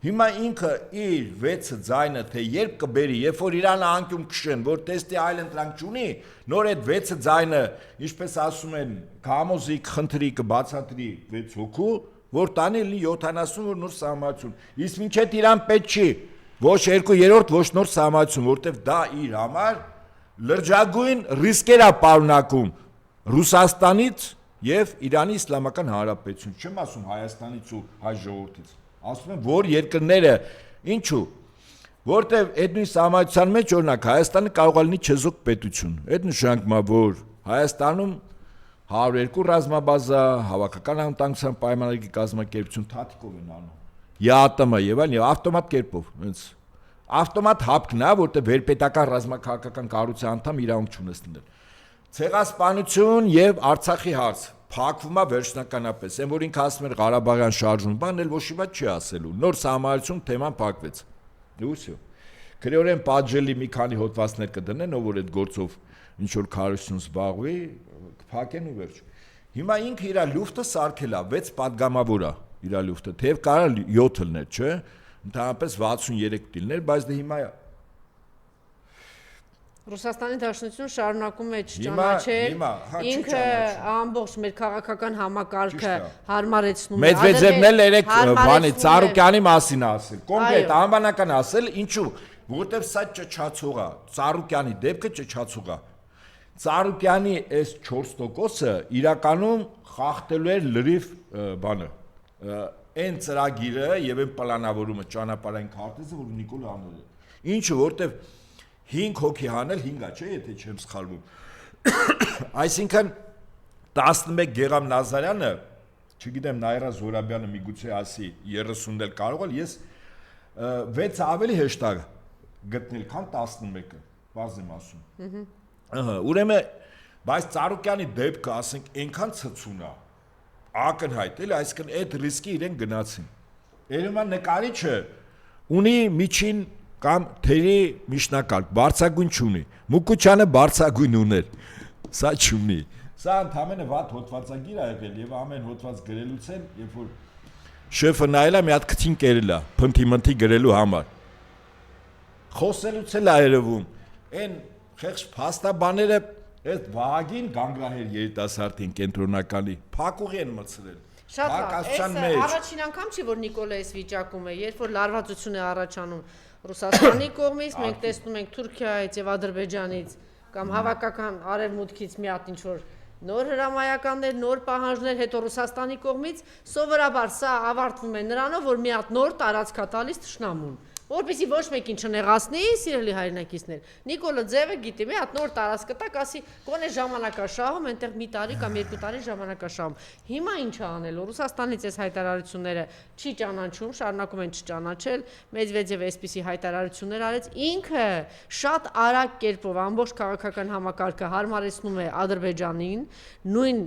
Հիմա ինքը իր 6 ձայնը թե երբ կբերի, երբ որ իրան անկյուն քշեն, որ տեստի այլ ընտրանք չունի, նոր այդ 6 ձայնը, ինչպես ասում են, քամոզի խնդրի կբացատրի 6 հոգու, որ տանի լինի 70, որ նոր սահմանություն։ Իսկ մինչեւ իրան պետք չի ոչ 2/3, ոչ նոր սահմանություն, որտեվ դա իր համար լրջագույն ռիսկեր է պարունակում Ռուսաստանից եւ Իրանի Իսլամական Հանրապետություն, չեմ ասում Հայաստանից ու հայ ժողովրդից։ Ասում եմ, որ երկրները, ինչու, որտեվ այդ նույն սահմանության մեջ, օրինակ, Հայաստանը կարող է լինի չեզոք պետություն, այդ նշանակում է, որ Հայաստանում 102 ռազմաբազա, հավաքական անվտանգության պայմանագրի կազմակերպություն թաթիկով են անում, ԵԱՏՄ եւ այլն, եւ ավտոմատ կերպով, հենց ավտոմատ հապկն է, որտեղ վերպետական ռազմաքաղաքական կառույցի անդամ իրավունք չունես լինել։ Ցեղասպանություն եւ Արցախի հարց փակվում է վերջնականապես, այն որ ինքը ասում էր Ղարաբաղյան շարժում, բան էլ ոչ իբա չի ասելու, նոր սահմանություն թեման փակվեց։ Դուսյո։ Քրեորեն պատժելի մի քանի հոդվածներ կդնեն, ով որ այդ գործով ինչ որ քարոզություն զբաղվի, կփակեն ու վերջ։ Հիմա ինքը իր լուֆտը սարքել է, 6 падգամավոր է իր լուֆտը, թեև կարա 7 լներ, չէ՞, ընդհանրապես 63 դիլներ, բայց դե հիմա Ռուսաստանի Դաշնությունը շարունակում է չճանաչել, ինքը ամբողջ մեր քաղաքական համակարգը հարմարեցնում է։ Մեդվեդևն էլ երեք բանի Ծառուկյանի մասին ասել, կոնկրետ անվանական ասել, ինչու, որտեվ սա ճչացող է, Ծառուկյանի դեպքը ճչացող է։ Ծառուկյանի այս 4%-ը իրականում խախտելու էր լրիվ բանը, այն ծրագիրը եւ այն պլանավորումը ճանապարհային քարտեզը, որ Նիկոլ անել է։ Ինչու, որտեվ 5 հոգի հանել 5-ա, չէ, եթե չեմ սխալվում։ Այսինքն 11 Գեգամ Նազարյանը, չգիտեմ Նայրա Զորաբյանը միգուցե ասի 30-ն էլ կարող է, ես 6 ավելի հեշտ է գտնել, քան 11-ը, բարձ եմ ասում։ Ուրեմն, բայց Ծառուկյանի դեպքը, ասենք, այնքան ցցուն է, ակնհայտ, էլի, այսինքն այդ ռիսկի իրեն գնացին։ Երևան նկարիչը ունի միջին կամ թերի միջնակարգ, բարձրագույն չունի։ Մուկուչյանը բարձրագույն ուներ, սա չունի։ Սա ընդհանրապես վատ հոդվածագիր է եղել եւ ամեն հոդված գրելուց են, երբ որ շեֆը նայել է, մի հատ քթին կերել է, փնթի գրելու համար։ Խոսելուց էլ է երևում, այն խեղճ փաստաբաները այդ վաղագին գանգրահեր երիտասարդին կենտրոնականի փակուղի են մցրել։ Շատ լավ, առաջին անգամ չի, որ Նիկոլը այս վիճակում է, երբ որ լարվածություն է առաջանում Ռուսաստանի կողմից, մենք տեսնում ենք Թուրքիայից եւ Ադրբեջանից կամ հավաքական արևմուտքից մի հատ ինչ-որ նոր հրամայականներ, նոր պահանջներ, հետո Ռուսաստանի կողմից, սովորաբար սա ավարտվում է նրանով, որ մի հատ նոր տարածք է տալիս թշնամուն, որպեսզի ոչ մեկին չնեղացնի, սիրելի հայրենակիցներ։ Նիկոլը ձևը գիտի, մի հատ նոր տարածք տակ, ասի, գոնե ժամանակաշահում, այնտեղ մի տարի կամ 2 տարի ժամանակաշահում։ Հիմա ինչ է անելու։ Ռուսաստանից այս հայտարարությունները չի ճանաչում, շարունակում են չճանաչել, Մեդվեդևը այսպիսի հայտարարություններ արեց, ինքը շատ արագ կերպով ամբողջ քաղաքական համակարգը հարմարեցնում է Ադրբեջանին, նույն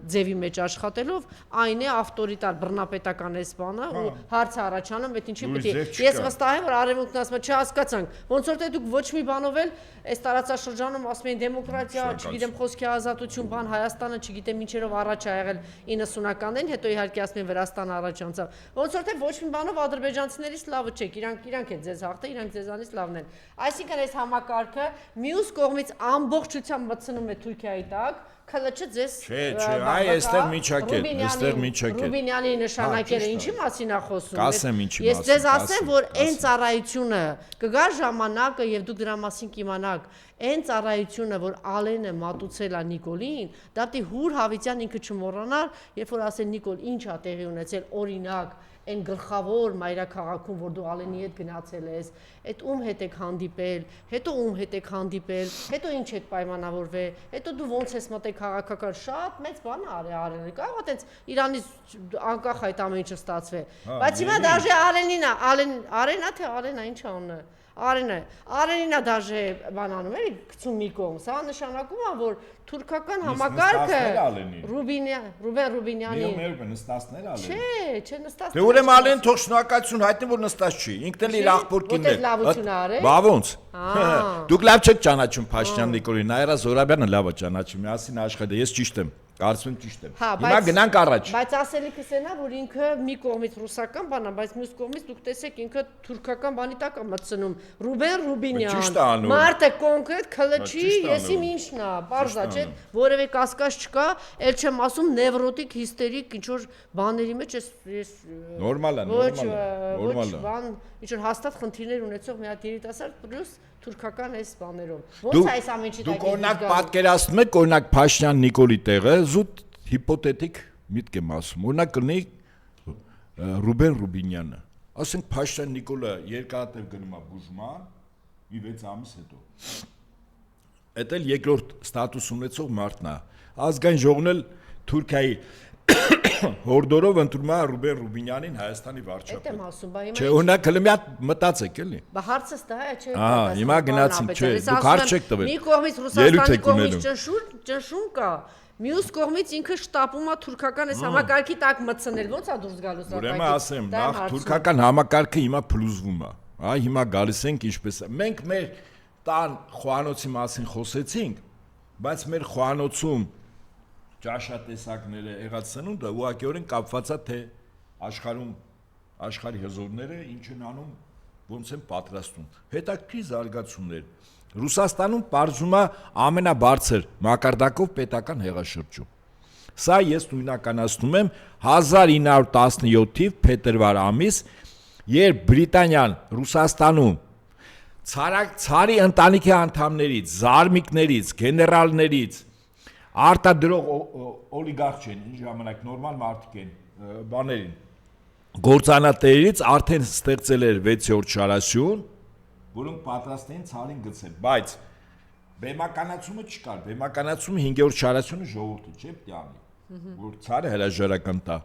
ձևի մեջ աշխատելով, այն է ավտորիտար բռնապետական այս բանը ու հարցը առաջանում, այդ ինչի պետք է Ես վստահ եմ, որ արևմուտքն ասում է, չհասկացանք, ոնց որ դուք ոչ մի բանով էլ այս տարածաշրջանում ասում են դեմոկրատիա, չգիտեմ խոսքի ազատություն, բան Հայաստանը, չգիտեմ ինչերով առաջ ա եղել 90-ականներին, հետո իհարկե ասում են Վրաստանը առաջ անցավ։ Ոնց որ թե ոչ մի բանով ադրբեջանցիներից լավը չեք, իրանք են ձեզ հաղթել, իրանք ձեզանից լավն են։ Այսինքն այս համակարգը մյուս կողմից ամբողջությամբ մտցնում է Թուրքիայի տակ, քլաչը ձեզ այ այստեղ միջակել Ռուբինյանի նշանակերը ինչի մասին է խոսում։ Կասեմ ինչի մասին։ Ես ձեզ ասեմ, որ այն ծառայությունը կգա ժամանակը եւ դուք դրա մասին կիմանաք, այն ծառայությունը, որ Ալենը մատուցել է Նիկոլին, դա պիտի Հուր Հավիտյան ինքը չմոռանար, երբ որ ասել Նիկոլ ինչ է տեղի ունեցել, օրինակ այն գլխավոր մայրաքաղաքում, որ դու Ալենի հետ գնացել ես, այդ ում հետ եք հանդիպել, հետո ում հետ եք հանդիպել, հետո ինչ եք պայմանավորվել, հետո դու ոնց ես մտել քաղաքական, շատ մեծ բան արել, կարող է այդպես Իրանից անկախ այդ ամեն ինչը ստացվի։ Բայց հիմա դաժե Ալենին է, Արենա թե Ալենա ինչ անունը։ Արենին է դաժե բան անում, էլի գցում մի կողմ, սա նշանակում է, որ թուրքական համակարգը Ռուբեն Ռուբինյանի նստածներ Ալենի։ Չէ, նստած։ Դե ուրեմն Ալեն թող շնորհակալություն հայտնի, որ նստած չի։ Ինքն էլ իր աղբորքին է։ Բա ոնց։ Դուք լավ չեք ճանաչում Փաշինյան Նիկոլին, Նաիրա Զորաբյանը լավ է ճանաչում, միասին աշխատել, ես ճիշտ եմ։ Կարծում եմ ճիշտ եմ։ Հիմա գնանք առաջ։ Բայց ասելիքս էնա, որ ինքը մի կողմից ռուսական բան է, բայց մյուս կողմից դուք տեսեք ինքը թուրքական բանի տակ է մտցնում։ Ռուբեն Ռուբինյան։ Մարդը կոնկրետ քլչի, ես իմ ինչն է, բարձա, չէ՞, որևէ կասկած չկա, ել չեմ ասում նևրոտիկ, հիստերիկ ինչ որ բաների մեջ ես նորմալ է։ Ոչ բան, ինչ որ հաստատ խնդիրներ ունեցող մի հատ երիտասարդ պլյուս թուրքական այս բաներով։ Ոնց է այս ամենի դուք օրինակ պատկերացնում եք, օրինակ Փաշինյան Նիկոլի տեղը զուտ հիպոթետիկ միտք եմ ասում։ Օրինակ կլինի Ռուբեն Ռուբինյանը։ Ասենք Փաշինյան Նիկոլը երկարատև գնում է բուժման, մի 6 ամիս հետո։ Էդ էլ երկրորդ ստատուս ունեցող մարդն է։ Ազգային ժողովն էլ Թուրքիայի հորդորով ընտրում է Ռուբեն Ռուբինյանին Հայաստանի վարչապետ։ Այդ եմ ասում, բա հիմա Չէ, օրինակ հələ մի հատ մտածեք էլի։ Բա հարցս դա է, չէ՞։ Հիմա գնացինք, չէ, դուք հարց չեք տվել։ Մի կողմից Ռուսաստանի կողմից ճնշում կա, մյուս կողմից ինքը շտապում է թուրքական այս համակարգի տակ մտցնել, ո՞նց է դուրս գալու սա։ Ուրեմն ասեմ, նախ թուրքական համակարգը հիմա փլուզվում է։ Այ հիմա գալիս ենք ինչպես է։ Մենք մեր տան խոհանոցի մասին խոսեցինք, բայց մեր խոհանոցում ճաշատեսակները եղած սնունդը ուղղակիորեն կապված է թե աշխարհի հզորները ինչ են անում, ոնց են պատրաստում։ Հետաքրքիր զարգացումներ։ Ռուսաստանում պարզում է ամենաբարձր մակարդակով պետական հեղաշրջում։ Սա ես նույնականացնում եմ 1917 թիվ փետրվար ամիս, երբ Բրիտանիան Ռուսաստանում ցարի ընտանիքի անդամներից, զարմիկներից, գեներալներից արտադրող օլիգարխ չեն, ինչ ժամանակ նորմալ մարդիկ են, բաներին, գործանատերերից արդեն ստեղծել էր 6-րդ շարասյուն, որոնք պատրաստ էին ցարին գցել, բայց բեմականացումը չկար, բեմականացումը 5-րդ շարասյունը ժողովուրդը չէ պետք է անի, որ ցարը հրաժարական տա։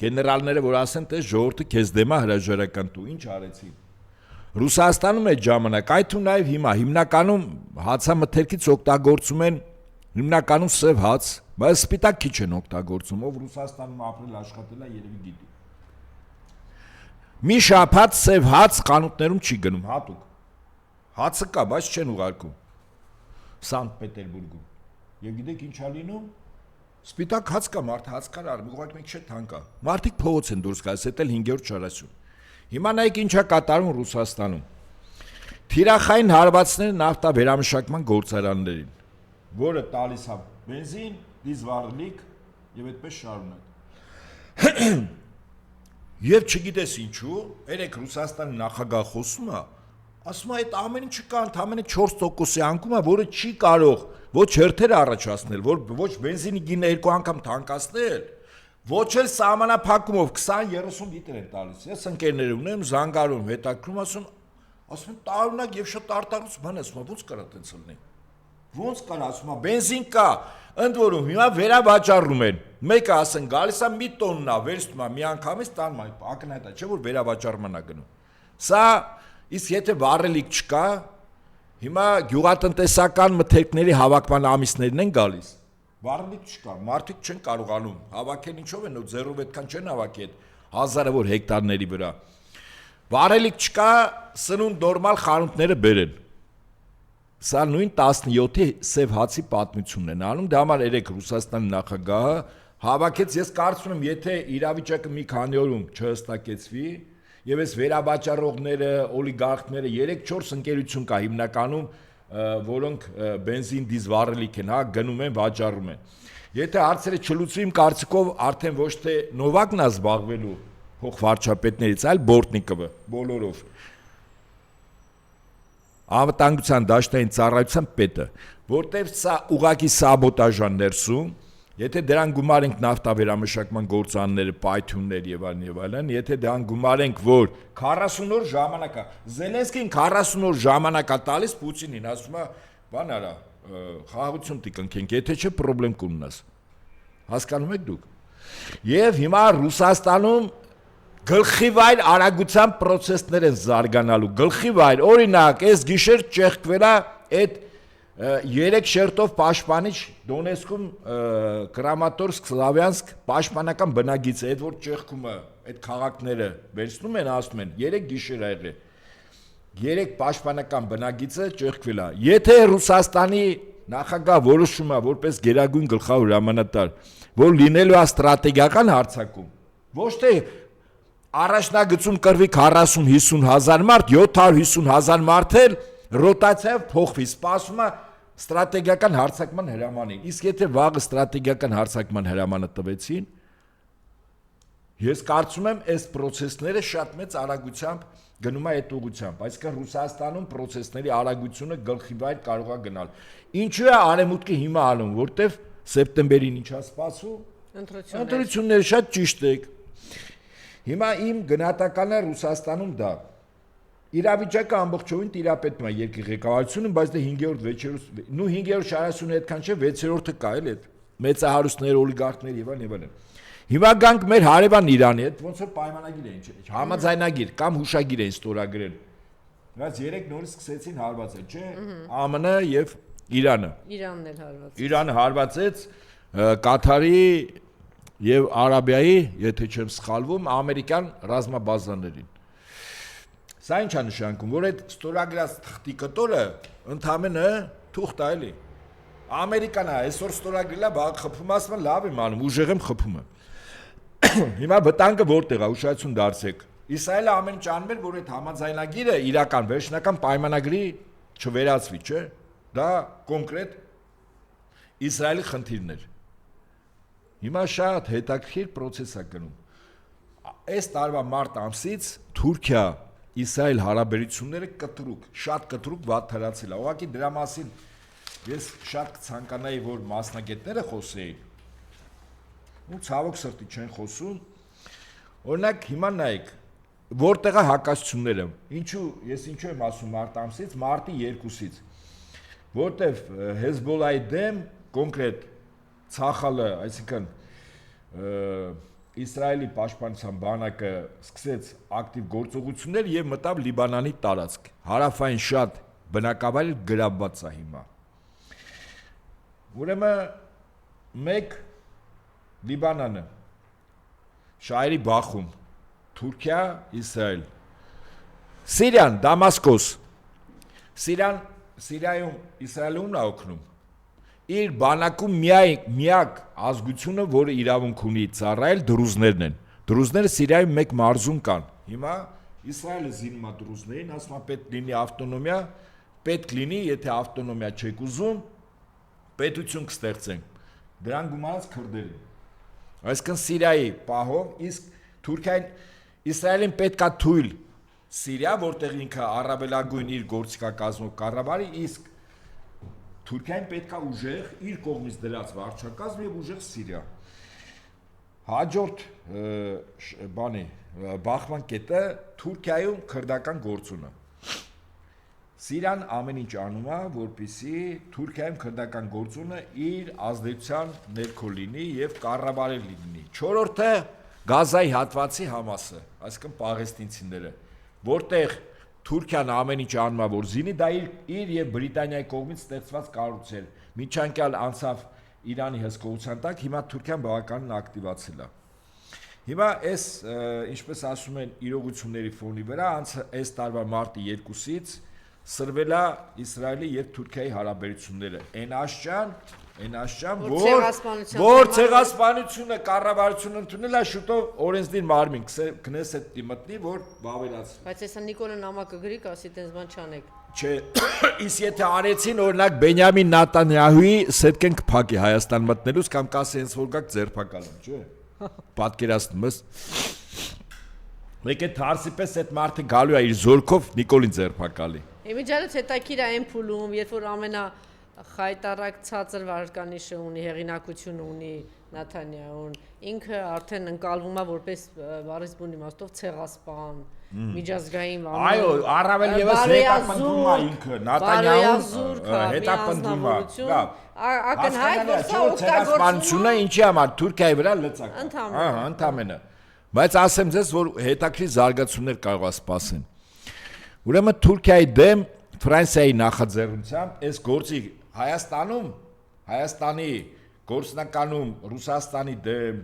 գեներալները որ ասեն, թե ժողովուրդը քեզ դեմ է հրաժարական տու, ինչ արեցին։ Ռուսաստանում այդ ժամանակ, այդ ու նաև հիմա հիմնականում հացամթերքից օգտագործում են հիմնականում սև հաց, բայց սպիտակ քիչ են օգտագործում, ով Ռուսաստանում ապրել աշխատել է երևի գիտի։ Մի շաբաթ սև հաց կանուտներում չի գնում հատուկ։ Հացը կա, բայց չեն ուղարկում Սանտ Պետերբուրգում։ Եվ գիտեք ինչ է լինում։ Սպիտակ հաց կա, մարդը հաց կար արում, ուղղակի մեկ չէ թանկա։ Մարդիկ փողոց են դուրս գալիս, դա էլ 540։ Հիմա նայեք ինչ է կատարում Ռուսաստանում։ Թիրախային հարվածները նավթավերամշակման գործարաններին, որը տալիս է բենզին, դիզվառելիք եւ այդպես շարունակ։ Եվ չգիտես ինչու, երեք Ռուսաստանի նախագահ խոսում է, ասում է այդ ամեն ինչը կա, ընդամենը 4%-ի անկում է, որը չի կարող ոչ հերթեր առաջացնել, ոչ բենզինի գինը 2 անգամ թանկացնել, ոչ էլ սահմանափակումով 20-30 լիտր են տալիս։ Ես ընկերներ ունեմ, զանգարում, հետաքրում ասում տարօրինակ եւ շատ արտահայտ բան է, ասում ոնց կարա այդպես լինի։ Ոնց կար, ասում բենզին կա, ընդ որում հիմա վերավաճառում են։ Մեկը ասեն գալիս է մի տոննա, վերցնում է մի անգամից տանում է, ակնհայտ է, չէ՞ որ վերավաճառման է գնում։ Սա իսկ եթե վառելիք չկա, հիմա գյուղատնտեսական մթերքների հավաքման ամիսներն են գալիս։ Վառելիք չկա, մարդիկ չեն կարողանում հավաքել ինչով են, ձեռով այդքան չեն հավաքի այդ հազարավոր հեկտարների վրա։ Վառելիք չկա, սնունդ նորմալ խանութները բերեն։ Սա նույն 17-ի սև հացի պատմությունն են անում, դրա համար երեք Ռուսաստանի նախագահը հավաքեց, ես կարծում եմ, եթե իրավիճակը մի քանի օրում չհստակեցվի, եւ այս վերավաճառողները, օլիգարխները 3-4 ընկերություն կա հիմնականում, որոնք բենզին դիզվառելիք են, հա, գնում են, վաճառում են։ Եթե հարցերը չլուծվի, իմ կարծիքով արդեն ոչ թե Նովակն է զբաղվելու փոխվարչապետներից, այլ Բորտնիկովը բոլորով։ Անվտանգության դաշտային ծառայության պետը, որտեղ սա ուղակի սաբոտաժ է ներսում, եթե դրան գումարենք նավթավերամշակման գործարանները, պայթյուններ եւ այլն, եթե դրան գումարենք, որ 40 օր ժամանակ է, Զելենսկին 40 օր ժամանակ է տալիս Պուտինին, ասում է, բան արա, խաղաղություն տիկնքենք, եթե չէ պրոբլեմ կունենաս։ Հասկանում եք դուք։ Եվ հիմա Ռուսաստանում գլխիվայր արագության process-ներ են զարգանալու, գլխիվայր, օրինակ, այս գիշեր ճեղքվել է այդ 3 շերտով պաշտպանիչ Դոնեցկում Կրամատորսկ, Սլավյանսկ պաշտպանական բնագիծ է, այդ որ ճեղքումը, այդ քաղաքները վերցնում են, ասում են, 3 գիշեր ա եղել։ 3 պաշտպանական բնագիծը ճեղքվել է։ Եթե Ռուսաստանի նախագահ որոշում է որպես գերագույն գլխավոր հրամանատար, որ լինելու է ստրատեգիական հարձակում, ոչ թե առաջնագծում կրվի 40-50 հազար մարդ, 750 հազար մարդ էլ ռոտացիայով փոխվի, սպասում է ստրատեգիական հարձակման հրամանին։ Իսկ եթե վաղը ստրատեգիական հարձակման հրամանը տվեցին, ես կարծում եմ, այս process-ները շատ մեծ արագությամբ գնում է այդ ուղղությամբ, այսինքն Ռուսաստանում process-ների արագությունը գլխիվայր կարող է գնալ։ Ինչու է արևմուտքը հիմա անում, որտեվ սեպտեմբերին ինչ է սպասում։ Ընտրությունները շատ ճիշտ եք։ Հիմա իմ գնահատականը Ռուսաստանում դա իրավիճակը ամբողջովին տիրապետում է երկրի ղեկավարությունը, բայց դե 5-րդ, 6-րդ, նու 5-րդ շարասյունը այդքան չէ, 6-րդը կա էլ այդ մեծահարուստներ, օլիգարխներ եւ այլն։ Հիմա գանք մեր հարևան Իրանի հետ, ոնց որ պայմանագիր էին, համաձայնագիր կամ հուշագիր էին ստորագրել։ Բայց 3 նորից սկսեցին հարվածել, չէ՞։ ԱՄՆ եւ Իրանը։ Իրանն էլ հարվածեց։ Իրանը հարվածեց Կաթարի եւ Արաբիայի, եթե չեմ սխալվում, ամերիկյան ռազմաբազաներին։ Սա ինչ է նշանակում, որ այդ ստորագրած թղթի կտորը ընդամենը թուղթ է էլի։ Ամերիկան է այսօր ստորագրել է, բաղ խփում, ասում է լավ եմ անում, ուժեղ եմ խփում եմ։ Հիմա վտանգը որտեղ է, ուշադրություն դարձեք։ Իսրայելը ամեն ինչ անում էր, որ այդ համաձայնագիրը իրական վերջնական պայմանագրի չվերածվի, չէ՞։ Դա կոնկրետ Իսրայելի խնդիրն էր։ Հիմա շատ հետաքրքիր process է գնում։ Այս տարվա մարտ ամսից Թուրքիա Իսրայել հարաբերությունները կտրուկ, շատ կտրուկ վատթարացել է։ Ուղղակի դրա մասին ես շատ կցանկանայի, որ մասնագետները խոսեին։ Ու ցավոք սրտի չեն խոսում։ Օրինակ հիմա նայեք, որտեղ է հակասությունները։ Ինչու եմ ասում մարտ ամսից, մարտի 2-ից։ Որտեղ Հեզբոլայի դեմ կոնկրետ Ցախալը, այսինքն Իսրայելի պաշտպանության բանակը սկսեց ակտիվ գործողություններ եւ մտավ Լիբանանի տարածք։ Հարավային շատ բնակավայր գրավված է հիմա։ Ուրեմն մեկ Լիբանանը, Շայրի Բախում, Թուրքիա, Իսրայել, Սիրիան, Դամասկոս, Սիրիայում Իսրայելն է օգնում։ Իր բանակում միակ ազգությունը, որը իրավունք ունի ծառայել, դրուզներն են։ Դրուզները Սիրիայում մեկ մարզում կան։ Հիմա Իսրայելը զինում է դրուզներին, ասում է պետք լինի ավտոնոմիա, պետք լինի, եթե ավտոնոմիա չեք ուզում, պետություն կստեղծենք։ Դրան գումարած քրդերին։ Այսինքն Սիրիայի պահով, իսկ Թուրքիան Իսրայելին պետք է թույլ Սիրիա, որտեղ ինքը առավելագույն իր գործիքակազմով կառավարի, իսկ Թուրքիային պետք է ուժեղ իր կողմից դրած վարչակազմ եւ ուժեղ Սիրիա։ Հաջորդ բախման կետը Թուրքիայում քրդական գործունը։ Սիրիան ամեն ինչ անում է, որպեսզի Թուրքիայում քրդական գործունը իր ազդեցության ներքո լինի եւ կառավարել լինի։ Չորրորդը Գազայի հատվածի Համասը, այսինքն պաղեստինցիները, որտեղ Թուրքիան ամեն ինչ անում է, որ զինի, դա իր եւ Բրիտանիայի կողմից ստեղծված կառույց էր։ Միջանկյալ անցավ Իրանի հսկողության տակ, հիմա Թուրքիան բավականին ակտիվացել է։ Հիմա այս, ինչպես ասում են, իրողությունների ֆոնի վրա այս տարվա մարտի 2-ից սրվել է Իսրայելի եւ Թուրքիայի հարաբերությունները։ Այն աշճան, որ ցեղասպանությունը կառավարությունը ընդունել է, շուտով օրենսդիր մարմին Քնեսեթի մտնի, որ վավերացնի։ Բայց հեսա Նիկոլը նամակը գրի, ասի տենց բան չանեք։ Չէ, իսկ եթե արեցին, օրինակ Բենյամին Նետանյահուի սետկեն կփակի Հայաստան մտնելուց կամ կասի հենց որ գաք ձերբակալում, չէ։ Պատկերացնում ես։ Մեկ է թարսի պես այդ մարդը գալու է իր զորքով Նիկոլին ձերբակալի։ Իմիջիալից հետաքրիր է այն փուլում, երբ որ ամենա խայտարակ ցածր վարկանիշը ունի, հեղինակություն ունի Նեթանյահուն, ինքը արդեն ընկալվում է որպես բառից բուն իմաստով ցեղասպան, միջազգային Այո, առավել եւս հետապնդում է ինքը Նեթանյահուն, հետապնդում է։ Լավ։ Ակնհայտ որ սա ցեղասպանությունը ինչի համար Թուրքիայի վրա լծակ։ Ահա, ընդամենը։ Բայց ասեմ ձեզ, որ հետաքրքիր զարգացումներ կարող է սպասեն։ Ուրեմն Թուրքիայի դեմ Ֆրանսիայի նախաձեռնությամբ այս գործի Հայաստանի գործնականում Ռուսաստանի դեմ,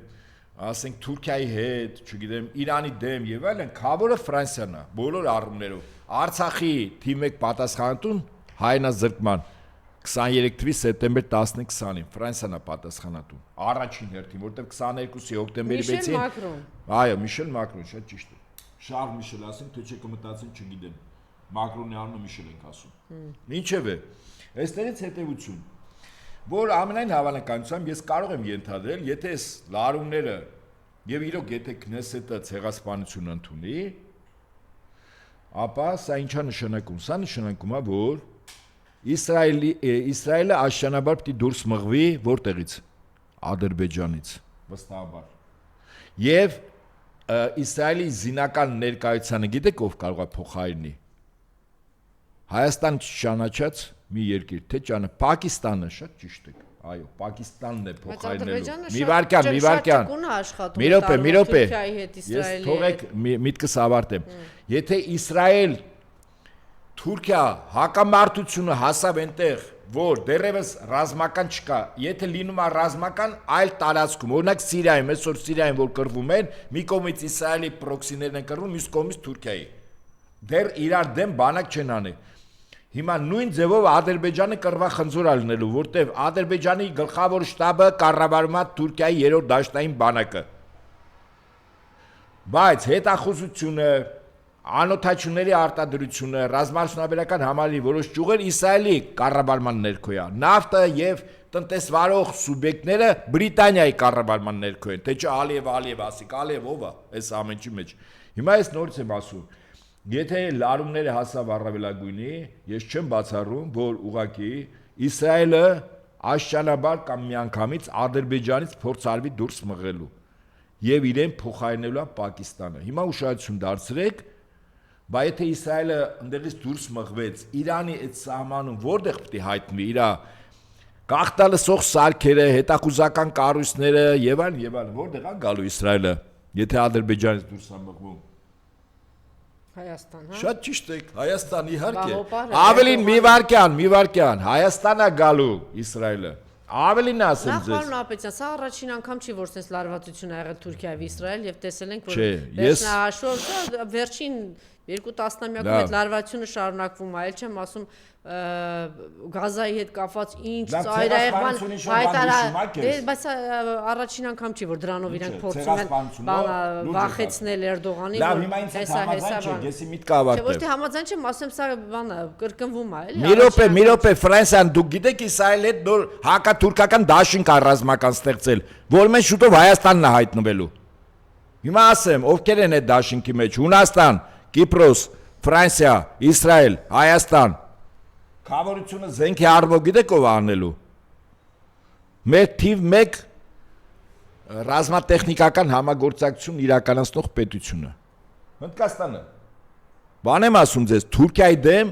ասենք Թուրքիայի հետ, չգիտեմ, Իրանի դեմ եւ այլն, քավորը Ֆրանսիան է, բոլոր առումներով։ Արցախի թիվ 1 պատասխանատուն հայնազրկման 23 թվականի սեպտեմբեր 15-20-ին Ֆրանսիան է պատասխանատուն։ Առաջին հերթին, որտեղ 22-ի հոկտեմբերի 6-ին Այո, Միշել Մակրոն, շատ ճիշտ է։ Շարլ Միշել ասենք, թե չէ կմտածեն, չգիտեմ։ Մակրոնի անունը Միշել ենք ասում։ Ինչևէ, այստեղից հետևություն, որ ամենայն հավանականությամբ ես կարող եմ ենթադրել, եթե այս լարումները եւ իրոք եթե Քնեսետը ցեղասպանություն ընդունի, ապա սա ինչա նշանակում։ Սա նշանակում է, որ Իսրայելը աշճանաբար պիտի դուրս մղվի որտեղից։ Ադրբեջանից, վստահաբար։ Եվ Իսրայելի զինական ներկայությանը գիտեք ով կարող է փոխարինի։ Հայաստան չճանաչած մի երկիր, թե ճանա Պակիստանը, շատ ճիշտ եք։ Այո, Պակիստանն է փոխարինելու։ Մի վարքյան։ Մի րոպե։ Ես թողեք միտքս ավարտեմ։ Եթե Իսրայել Թուրքիա հակամարտությունը հասավ այնտեղ, որ դեռևս ռազմական չկա, եթե լինում է ռազմական այլ տարածքում, օրինակ Սիրիայում, այսօր Սիրիայում որ կռվում են, մի կողմից Իսրայելի պրոքսիներն են կռվում, մյուս կողմից Թուրքիայի։ Դեռ իրար դեմ բանակ չեն անի։ Հիմա նույն ձևով Ադրբեջանը կռվախնձոր է լինելու, որտեղ Ադրբեջանի գլխավոր շտաբը կառավարում է Թուրքիայի 3-րդ դաշտային բանակը։ Բայց հետախուզությունը Անօթաչուների արտադրությունը, ռազմարդյունաբերական համալիրի որոշ ճյուղեր Իսրայելի կառավարման ներքո է։ Նավթը եւ տնտեսվարող սուբյեկտները Բրիտանիայի կառավարման ներքո են։ Թե չէ Ալիև ասիկ, Ալիև ով է այս ամենի մեջ։ Հիմա ես նորից եմ ասում, եթե լարումները հասավ առավելագույնի, ես չեմ բացառում, որ ուղղակի Իսրայելը աշճանաբար կամ միանգամից Ադրբեջանից փորձարվի դուրս մղելու եւ իրեն փոխարինելու է Պակիստանը։ Հիմա ուշադրություն դարձրեք, բայց եթե Իսրայելը ընդդեղից դուրս մղվեց, Իրանի այդ սահմանում որտեղ պետք է հայտնվի իր Գաղտալսող սարքերը, հետախուզական կառույցները եւ այլն, որտեղ է գալու Իսրայելը, եթե Ադրբեջանից դուրս է մղվում։ Հայաստան, հա։ Շատ ճիշտ եք, Հայաստան իհարկե։ Բահոպարը, Ավելին մի վարքյան, Հայաստան է գալու Իսրայելը։ Ավելին ասեմ Նախ ձեզ։ պարոն Ապետյան, սա առաջին անգամ չի, որ sense լարվածություն ա եղել Թուրքիայով Իսրայել եւ տեսել ենք, որ վերջնահաշվով վերջին 2 տասնամյակում այդ լարվածությունը շարունակվում է, այլ չեմ ասում Գազայի հետ կապված ինչ ծայրահեղման հայտարարել, բայց առաջին անգամ չի, որ դրանով իրանք փորձում են վախեցնել Էրդողանին, որ հեսա բան։ Եսի միտք ավարտել։ Չէ, ոչ թե համաձայն չեմ, ասեմ սա բանը կրկնվում է, էլի։ Մի րոպե Ֆրանսիան դուք գիտեք Իսրայելի հետ նոր հակաթուրքական դաշինք ռազմական ստեղծել, որ մենք շուտով Հայաստանն է հայտնվելու։ Հիմա ասեմ, ովքեր են այդ դաշինքի մեջ՝ Հունաստան, Կիպրոս, Ֆրանսիա, Իսրայել, Հայաստան։ Խավորությունը զենքի առումով գիտեք ով անելու։ Մեր թիվ 1 ռազմատեխնիկական համագործակցություն իրականացնող պետությունը։ Հնդկաստանը։ Բան եմ ասում ձեզ, Թուրքիայի դեմ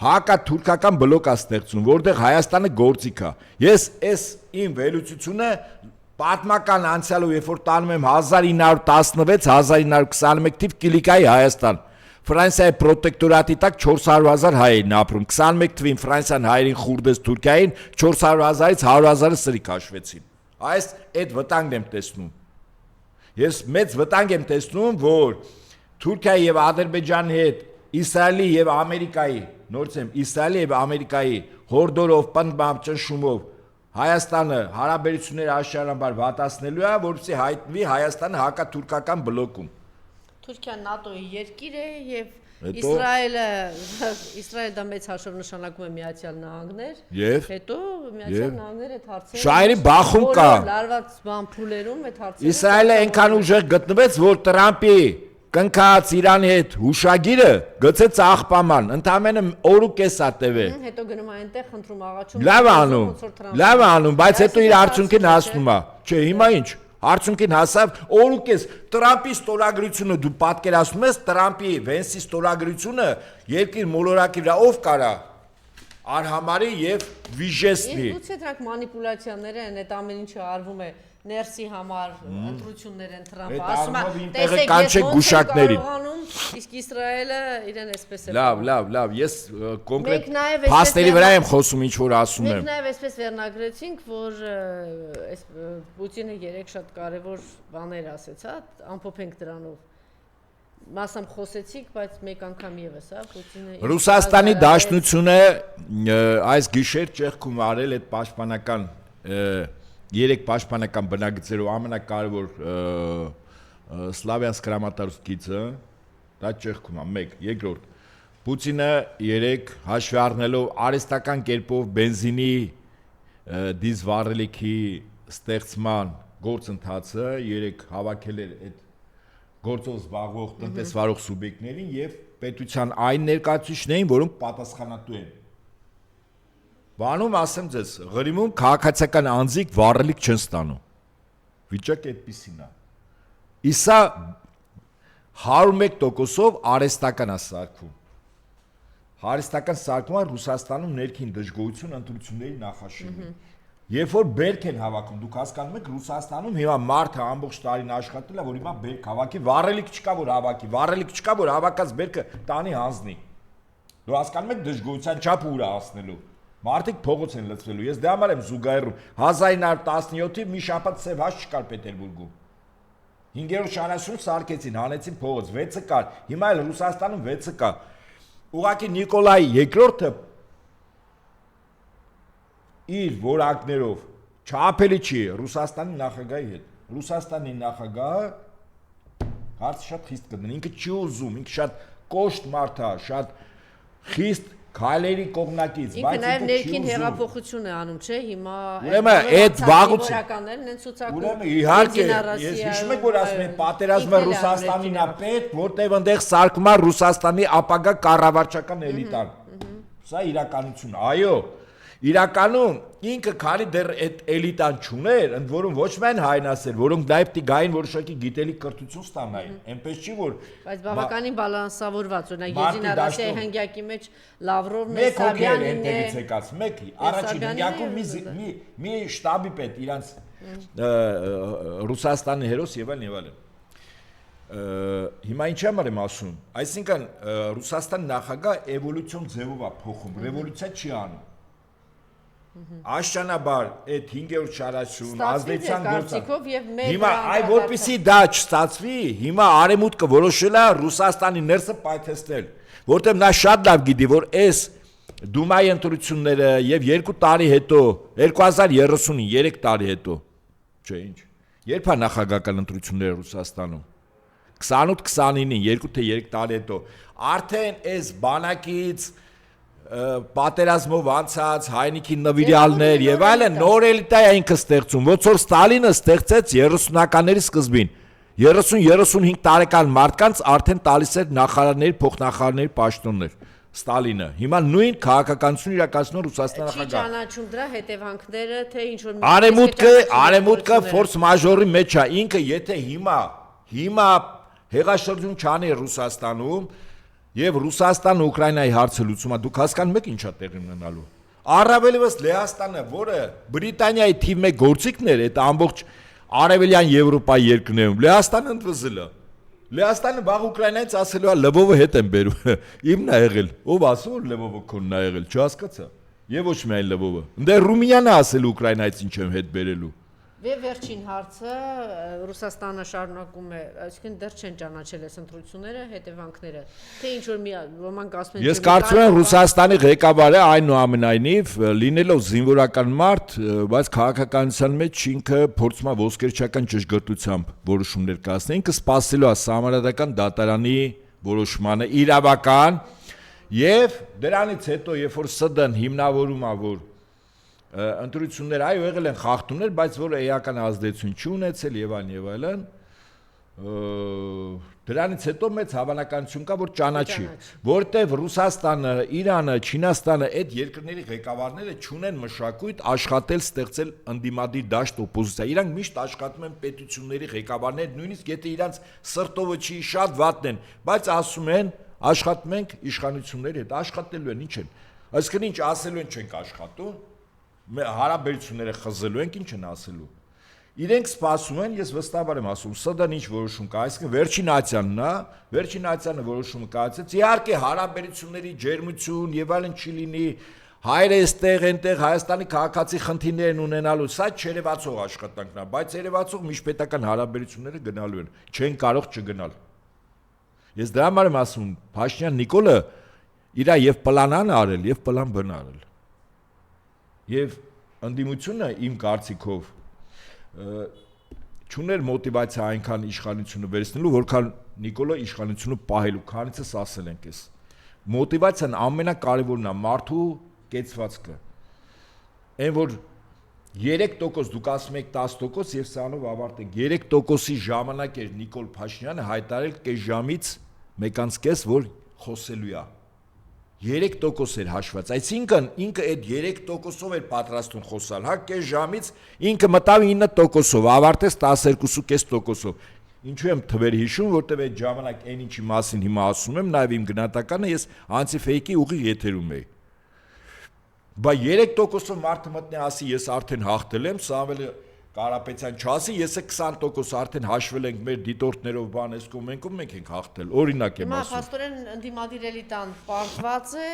հակաթուրքական բլոկ է ստեղծում, որտեղ Հայաստանը գործիք է։ Ես այս իմ վերլուծությունը պատմական անցյալով երբ որ տանում եմ 1916-1921 թիվ Կիլիկայի Հայաստան։ Ֆրանսիայի պրոտեկտորատի տակ 400,000 հայ էին ապրում։ 21 թվին Ֆրանսիան հայերին խուրդեց Թուրքիային, 400,000-ից 100,000-ը սրիկ հաշվեցին։ Այս այդ վտանգն եմ տեսնում։ Ես մեծ վտանգ եմ տեսնում, որ Թուրքիայի եւ Ադրբեջանի հետ Իսրայելի եւ Ամերիկայի, նորից եմ Իսրայելի եւ Ամերիկայի հորդորով, պնդմամբ, ճնշումով Հայաստանը հարաբերությունները աշճարաբար վատացնելու է, որպեսզի հայտնվի Հայաստանը հակաթուրքական բլոկում։ Թուրքիան ՆԱՏՕ-ի երկիր է եւ Իսրայելը դա մեծ հաշվով նշանակում է Միացյալ Նահանգներ, հետո Միացյալ Նահանգները այդ հարցերը շահերի բախում կա։ Լարված բամփուլերում այդ հարցերը Իսրայելը այնքան ուժեղ գտնվեց, որ Տրամպի կնքած Իրանի հետ հուշագիրը գցեց աղբաման, ընդամենը օր ու կես է տևել։ Հետո գնում է այնտեղ խնդրում աղաչում։ Լավ անում, բայց հետո իր արդյունքին հասնում է։ Չէ, հիմա ինչ։ Արդյունքին հասավ օր ու կես Տրամպի ստորագրությունը դու պատկերացնում ես Տրամպի Վենսի ստորագրությունը երկիր մոլորակի վրա ով կարա արհամարի եւ վիժեսնի։ Գուցե դրանք մանիպուլյացիաներ են, այդ ամեն ինչը արվում է ներսի համար ընտրություններ են Տրամպը ասում է տեսեք ես կարողանում իսկ Իսրայելը իրեն էսպես է լավ ես կոնկրետ փաստերի վրա եմ խոսում ինչ որ ասում եմ մենք նաև էսպես վերնագրեցինք որ այս Պուտինը երեք շատ կարևոր բաներ ասեց հա ամփոփենք դրանով մասամբ խոսեցիք բայց մեկ անգամ եւս հա Պուտինը Ռուսաստանի դաշնությունը այս գիշեր ճեղքում արել այդ պաշտպանական 3 պաշտպանական բնագծերով ամենակարևոր Սլավյանսկ հրամանատարության գիծը դա ճեղքում է 1 երկրորդ Պուտինը 3 հաշվի առնելով արհեստական կերպով բենզինի դիզվառելիքի ստեղծման գործընթացը 3 հավաքել էր այդ գործով զբաղվող տնտեսվարող սուբյեկտներին եւ պետության այն ներկայացուցիչներին, որոնք պատասխանատու են Բանում ասեմ ձեզ, Ղրիմում քաղաքացիական անձիկ վառելիք չեն ստանում։ Վիճակը այդպիսին է։ Իսա 101%-ով արհեստական է սարքում։ Արհեստական սարքումը Ռուսաստանում ներքին դժգոհություն ընտրությունների նախաշեմին։ Երբ որ բերք են հավաքում, դուք հասկանում եք Ռուսաստանում հիմա մարդը ամբողջ տարին աշխատել է, որ հիմա բերք հավաքի, վառելիք չկա որ հավաքի, վառելիք չկա որ հավաքած բերքը տանի հանձնի։ Դու հասկանում եք դժգոհության չափը ուր է հասնելու։ Մարդիկ փողոց են լցվելու։ Ես դե համար եմ զուգահեռում 1917-ի մի շաբաթ սև հաշ չկար Պետերբուրգում։ 5-րդ շարաշուն սարքեցին, հանեցին փողոց, 6-ը կար։ Հիմա էլ Ռուսաստանում 6-ը կա։ Ուղղակի Նիկոլայ II-ը իր որակներով չափելի չի Ռուսաստանի նախագահի հետ։ Ռուսաստանի նախագահը հարց շատ խիստ կդնի, ինքը չի ուզում, ինքը շատ կոշտ մարդ է, շատ խիստ Քայլերի կողմնակից, բայց ինքը նաև ներքին հեղափոխություն է անում, չէ՞, հիմա ուրեմն այդ վաղուց են ցուցակում։ Ուրեմն իհարկե, ես հիշում եք որ ասում են պատերազմը Ռուսաստանին է պետք, որտեղ այնտեղ սարքում է Ռուսաստանի ապագա կառավարչական էլիտան։ Սա իրականություն, այո։ Իրականում ինքը քանի դեռ այդ էլիտան չուներ, ընդ որում ոչ միայն հայնասեր, որոնք նաև տիգային որոշակի գիտելիք կրթություն ստանային, այնպես չի որ բայց բավականին բալանսավորված, օրինակ Եզին Արասիայի հնգյակի մեջ Լավրովն է, Սաբյանինն Սաբյանինն է, է, եկած, մեկի, առաջին հնգյակում մի շտաբի պետ իրանց Ռուսաստանի հերոս եւ այլն։ Հիմա ինչ եմ ասում, այսինքն Ռուսաստան նախագահ էվոլյուցիոն ձևով է փոխում, ռևոլյուցիա չի անում։ Աշճանաբար այդ 5-րդ շարաշուն ազդեցության գործիքով եւ մեր հիմա այ որպեսի դա չստացվի, հիմա արևմուտքը որոշել է Ռուսաստանի ներսը պայթեցնել, որտեղ նա շատ լավ գիտի, որ այս Դումայի ընտրությունները եւ 2 տարի հետո 2030-ին 3 տարի հետո, չէ ինչ, երբ է նախագահական ընտրությունները Ռուսաստանում 28-29-ին 2 թե 3 տարի հետո արդեն այս բանակից պատերազմով անցած հայնիկի նվիրյալներ եւ այլն նոր էլիտա է ինքը ստեղծում, ոնց որ Ստալինը ստեղծեց 30-ականների սկզբին 30-35 տարեկան մարդկանց արդեն տալիս էր նախարարների, փոխնախարարների պաշտոններ Ստալինը հիմա նույն քաղաքականություն իրականացնում Ռուսաստան նախագահ չի ճանաչում դրա հետևանքները թե ինչ որ արևմուտքը ֆորս մաժորի մեջ է ինքը եթե հիմա հեղաշրջում չանի Ռուսաստանում Եվ Ռուսաստան Ուկրաինայի հարցը լուծումը դուք հասկանում եք ինչա տեղի ունենալու։ Առավելևս Լեհաստանը, որը Բրիտանիայի թիվ 1 գործիքն էր, այդ ամբողջ արևելյան Եվրոպայի երկրներում, Լեհաստանը ընդվզել է։ Լեհաստանը վաղ Ուկրաինայից ասելու է Լվովը հետ են բերում։ Իմն է եղել։ Ով ասում որ Լվովը քոնն է եղել, չհասկացա։ Եվ ոչ միայն Լվովը։ Դե Ռումինիան է ասել Ուկրաինայից ինչ եմ հետ բերելու։ Եվ վերջին հարցը Ռուսաստանը շարունակում է, այսինքն դեռ չեն ճանաչել այս ընտրությունները, հետևանքները, թե ինչ որ ոմանք ասում են Ես կարծում եմ Ռուսաստանի ղեկավարը այնուամենայնիվ լինելով զինվորական մարդ, բայց քաղաքականության մեջ ինքը փորձում է ոսկերչական ճշգրտությամբ որոշումներ կայացնել, ինքը սպասելու է համարադական դատարանի որոշմանը իրավական եւ դրանից հետո երբ որ ՍԴ-ն հիմնավորում է որ ընտրություններ այո եղել են խախտումներ, բայց որ էական ազդեցություն չունեցել եւ այլն, դրանից հետո մեծ հավանականություն կա, որ ճանաչի, որտեւ Ռուսաստանը, Իրանը, Չինաստանը այդ երկրների ղեկավարները չունեն մշակույթ աշխատել, ստեղծել ընդդիմադիր դաշտ օպոզիցիա։ Իրանք միշտ աշխատում են պետությունների ղեկավարներ, նույնիսկ եթե իրանք սրտովը չի շատ վատն են, բայց ասում են աշխատում ենք իշխանությունների հետ, աշխատելու են, ինչ են։ Այսինքն ինչ ասելու են չենք աշխատում հարաբերությունները խզելու ենք, ինչ են ասելու։ Իրենք սպասում են, ես վստահաբար եմ ասում, ՍԴ-ն ինչ որոշում կա, այսինքն վերջին ացիանն է, վերջին ացիանը որոշումը կայացեց, իհարկե հարաբերությունների ջերմություն եւ այլն չի լինի, հայրը այստեղ այնտեղ Հայաստանի քաղաքացի խնդիրներ են ունենալու, սա չերևացող աշխատանքն է, բայց երևացող միջպետական հարաբերությունները գնալու են, չեն կարող չգնալ։ Ես դրա համար եմ ասում, Փաշինյան Նիկոլը իր եւ պլան A-ն արել եւ պլան B-ն արել։ Եվ ընդդիմությունը իմ կարծիքով չուներ մոտիվացիա այնքան իշխանությունը վերցնելու, որքան Նիկոլը իշխանությունը պահելու, քանիցս ասել ենք էս։ Մոտիվացիան ամենակարևորն է մարդու կեցվածքը։ Այն որ 3% դուք ասում եք 10% եւ սրանով ավարտենք 3%-ի ժամանակ էր Նիկոլ Փաշինյանը հայտարարել կես ժամից 1.5 որ խոսելու է 3% էր հաշված, այսինքն ինքը այդ 3%-ով էր պատրաստում խոսալ, հա կես ժամից ինքը մտավ 9%-ով, ավարտեց 12.5%-ով։ Ինչու եմ թվեր հիշում, որտեղ այդ ժամանակ այն ինչի մասին հիմա ասում եմ, նաև իմ գնահատականը ես անտիֆեյքի ուղիղ եթերում էի։ Բայց 3%-ով մարդը մտնի ասի ես արդեն հաղթել եմ, Սամվել Կարապետյան չասի, ես 20% արդեն հաշվել ենք մեր դիտորդներով բան էս կոմենկով մենք ենք հաղթել։ Օրինակ եմ ասում։ Հիմա փաստորեն ընդդիմադիր էլիտան պարտված է,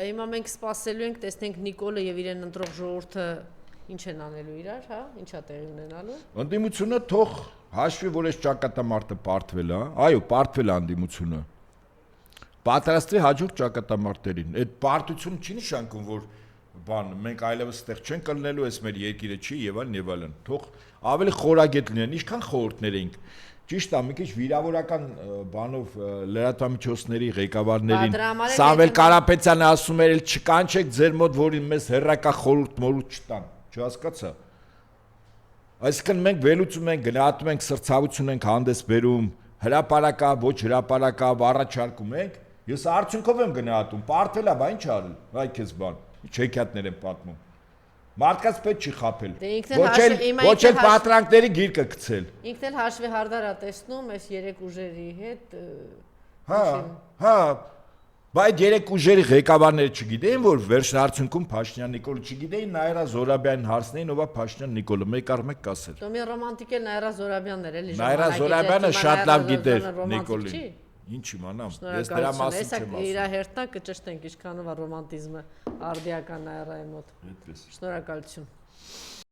հիմա մենք սպասելու ենք, տեսնենք Նիկոլը եւ իրեն ընտրող ժողովուրդը ինչ են անելու իրար, հա, ինչա տեղի ունենալու։ Ընդդիմությունը թող հաշվի, որ այս ճակատամարտը պարտվել է, այո, պարտվել է ընդդիմությունը։ Պատրաստվի հաջորդ ճակատամարտերին։ Այդ պարտությունը չի նշանակում, որ բան մենք այլևս ստեղ չենք կլնելու, այս մեր երկիրը չի եւ այլն։ Թող ավելի խորագետ լինեն, ինչքան խորհուրդներ ենք։ Ճիշտ է, մի քիչ վիրավորական բանով լրատվամիջոցների ղեկավարներին Սամվել Կարապետյանը ասում էր, չկանչեք ձեր մոտ, որ մեզ հերրակա խորհուրդ մորուտ չտան, չհասկացա։ Այսինքն մենք վերլուծում ենք, գնահատում ենք, սրծավություն ենք հանդես բերում, հրապարակա, ոչ հրապարակա, առաջարկում ենք։ Ես արդյունքով եմ գնահատում, պարտվել է, բա ինչ արել, այ քեզ բան։ Չեքիաթներ են պատմում։ Մարդկանց պետք չի խաբել։ Դե Ոչ էլ պատրանքների գիրկը գցել։ Ինքն էլ հաշվի հարդարա տեսնում այս երեք ուժերի հետ։ Հա, բայց երեք ուժերի ղեկավարները չգիտեին, որ վերջին արդյունքում Փաշինյան Նիկոլը չգիտեին, Նաիրա Զորաբյանին հարցնեին, ով է Փաշինյան Նիկոլը, մեկ առ մեկ կասել։ Դոմի ռոմանտիկ էլ Նաիրա Զորաբյանն էր, էլի Նաիրա Զորաբյանը շատ լավ գիտեր Նիկոլին։ Ինչ իմանամ, ես դրա մասին չեմ ասում։ Իրա հերթա կճշտենք ինչքանով է ռոմանտիզմը արդիական Նաիրայի մոտ։ Շնորհակալություն։